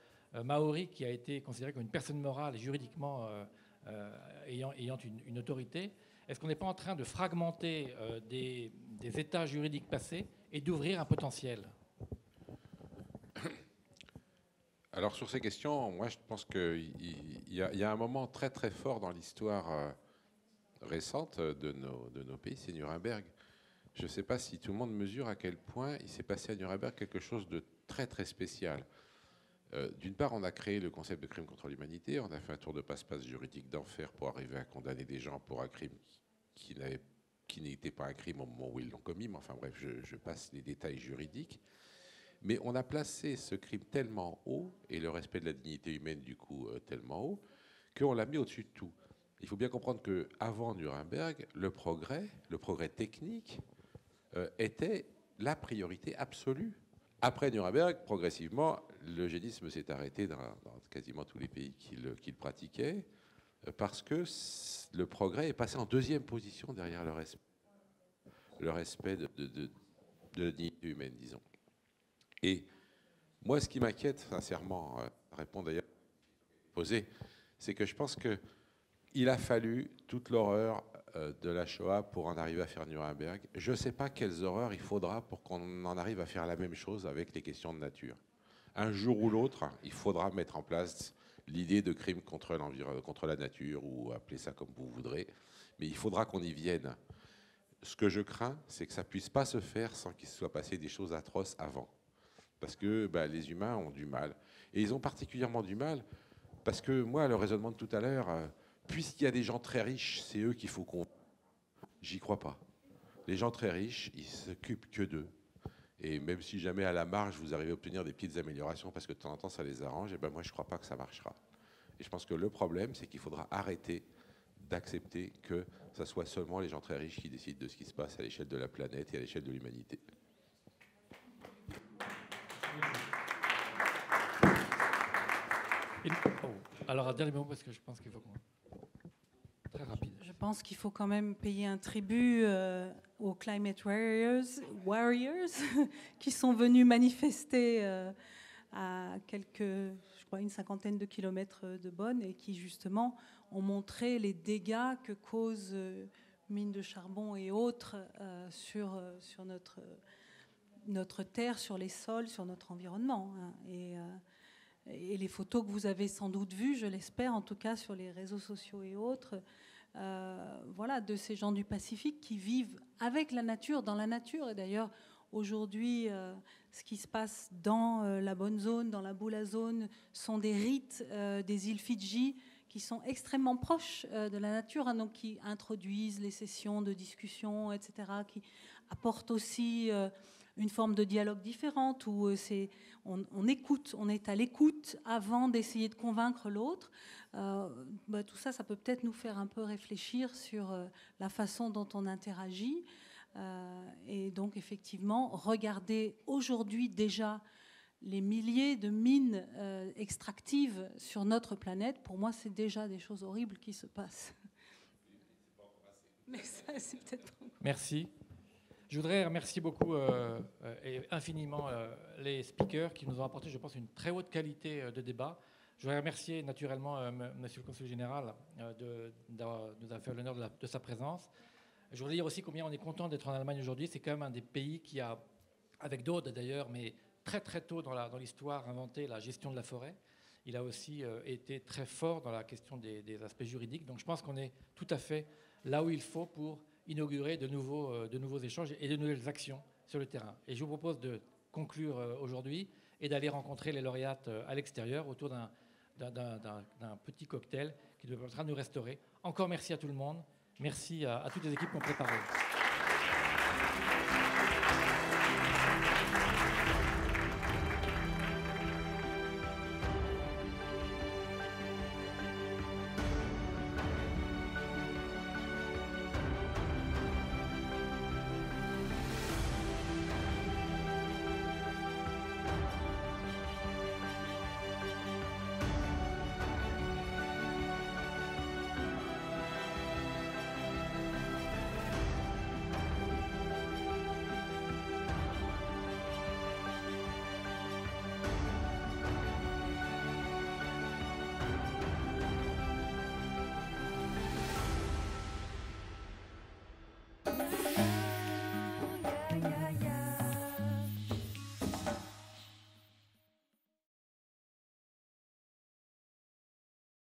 maori qui a été considéré comme une personne morale et juridiquement ayant une autorité, est-ce qu'on n'est pas en train de fragmenter des états juridiques passés et d'ouvrir un potentiel ? Alors sur ces questions, moi je pense qu'il y a un moment très très fort dans l'histoire récente de nos pays, c'est Nuremberg. Je ne sais pas si tout le monde mesure à quel point il s'est passé à Nuremberg quelque chose de très très spécial. D'une part, on a créé le concept de crime contre l'humanité, on a fait un tour de passe-passe juridique d'enfer pour arriver à condamner des gens pour un crime qui n'était pas un crime au moment où ils l'ont commis, mais enfin bref, je passe les détails juridiques. Mais on a placé ce crime tellement haut, et le respect de la dignité humaine du coup tellement haut, qu'on l'a mis au-dessus de tout. Il faut bien comprendre qu'avant Nuremberg, le progrès technique était la priorité absolue. Après Nuremberg, progressivement, l'eugénisme s'est arrêté dans quasiment tous les pays qui le pratiquaient, parce que le progrès est passé en deuxième position derrière le respect de la dignité humaine, disons. Et moi, ce qui m'inquiète, sincèrement, répond d'ailleurs poser, c'est que je pense qu'il a fallu toute l'horreur de la Shoah pour en arriver à faire Nuremberg. Je ne sais pas quelles horreurs il faudra pour qu'on en arrive à faire la même chose avec les questions de nature. Un jour ou l'autre, il faudra mettre en place l'idée de crime contre la nature, ou appelez ça comme vous voudrez, mais il faudra qu'on y vienne. Ce que je crains, c'est que ça ne puisse pas se faire sans qu'il se soit passé des choses atroces avant. Parce que les humains ont du mal. Et ils ont particulièrement du mal, parce que moi, le raisonnement de tout à l'heure, puisqu'il y a des gens très riches, c'est eux qu'il faut qu'on... J'y crois pas. Les gens très riches, ils s'occupent que d'eux. Et même si jamais à la marge, vous arrivez à obtenir des petites améliorations parce que de temps en temps, ça les arrange, et moi, je ne crois pas que ça marchera. Et je pense que le problème, c'est qu'il faudra arrêter d'accepter que ce soit seulement les gens très riches qui décident de ce qui se passe à l'échelle de la planète et à l'échelle de l'humanité. Alors, un dernier mot, parce que je pense qu'il faut qu'on... Très rapide. Je pense qu'il faut quand même payer un tribut aux climate warriors qui sont venus manifester à je crois, une cinquantaine de kilomètres de Bonn et qui justement ont montré les dégâts que causent mines de charbon et autres sur notre terre, sur les sols, sur notre environnement. Et les photos que vous avez sans doute vues, je l'espère, en tout cas sur les réseaux sociaux et autres, voilà, de ces gens du Pacifique qui vivent avec la nature, dans la nature. Et d'ailleurs, aujourd'hui, ce qui se passe dans la bonne zone, dans la Bula zone, sont des rites des îles Fidji qui sont extrêmement proches de la nature, hein, donc qui introduisent les sessions de discussion, etc., qui apportent aussi une forme de dialogue différente où on écoute, on est à l'écoute avant d'essayer de convaincre l'autre. Tout ça, ça peut peut-être nous faire un peu réfléchir sur la façon dont on interagit. Et donc, effectivement, regarder aujourd'hui déjà les milliers de mines extractives sur notre planète, pour moi, c'est déjà des choses horribles qui se passent. Mais ça, c'est peut-être pas... Merci. Je voudrais remercier beaucoup et infiniment les speakers qui nous ont apporté, je pense, une très haute qualité de débat. Je voudrais remercier naturellement Monsieur le Conseiller Général de nous avoir fait l'honneur de sa présence. Je voudrais dire aussi combien on est content d'être en Allemagne aujourd'hui. C'est quand même un des pays qui a, avec d'autres d'ailleurs, mais très très tôt dans l'histoire, inventé la gestion de la forêt. Il a aussi été très fort dans la question des aspects juridiques. Donc je pense qu'on est tout à fait là où il faut pour inaugurer de nouveaux échanges et de nouvelles actions sur le terrain. Et je vous propose de conclure aujourd'hui et d'aller rencontrer les lauréates à l'extérieur autour d'un petit cocktail qui devrait nous restaurer. Encore merci à tout le monde. Merci à toutes les équipes qui ont préparé.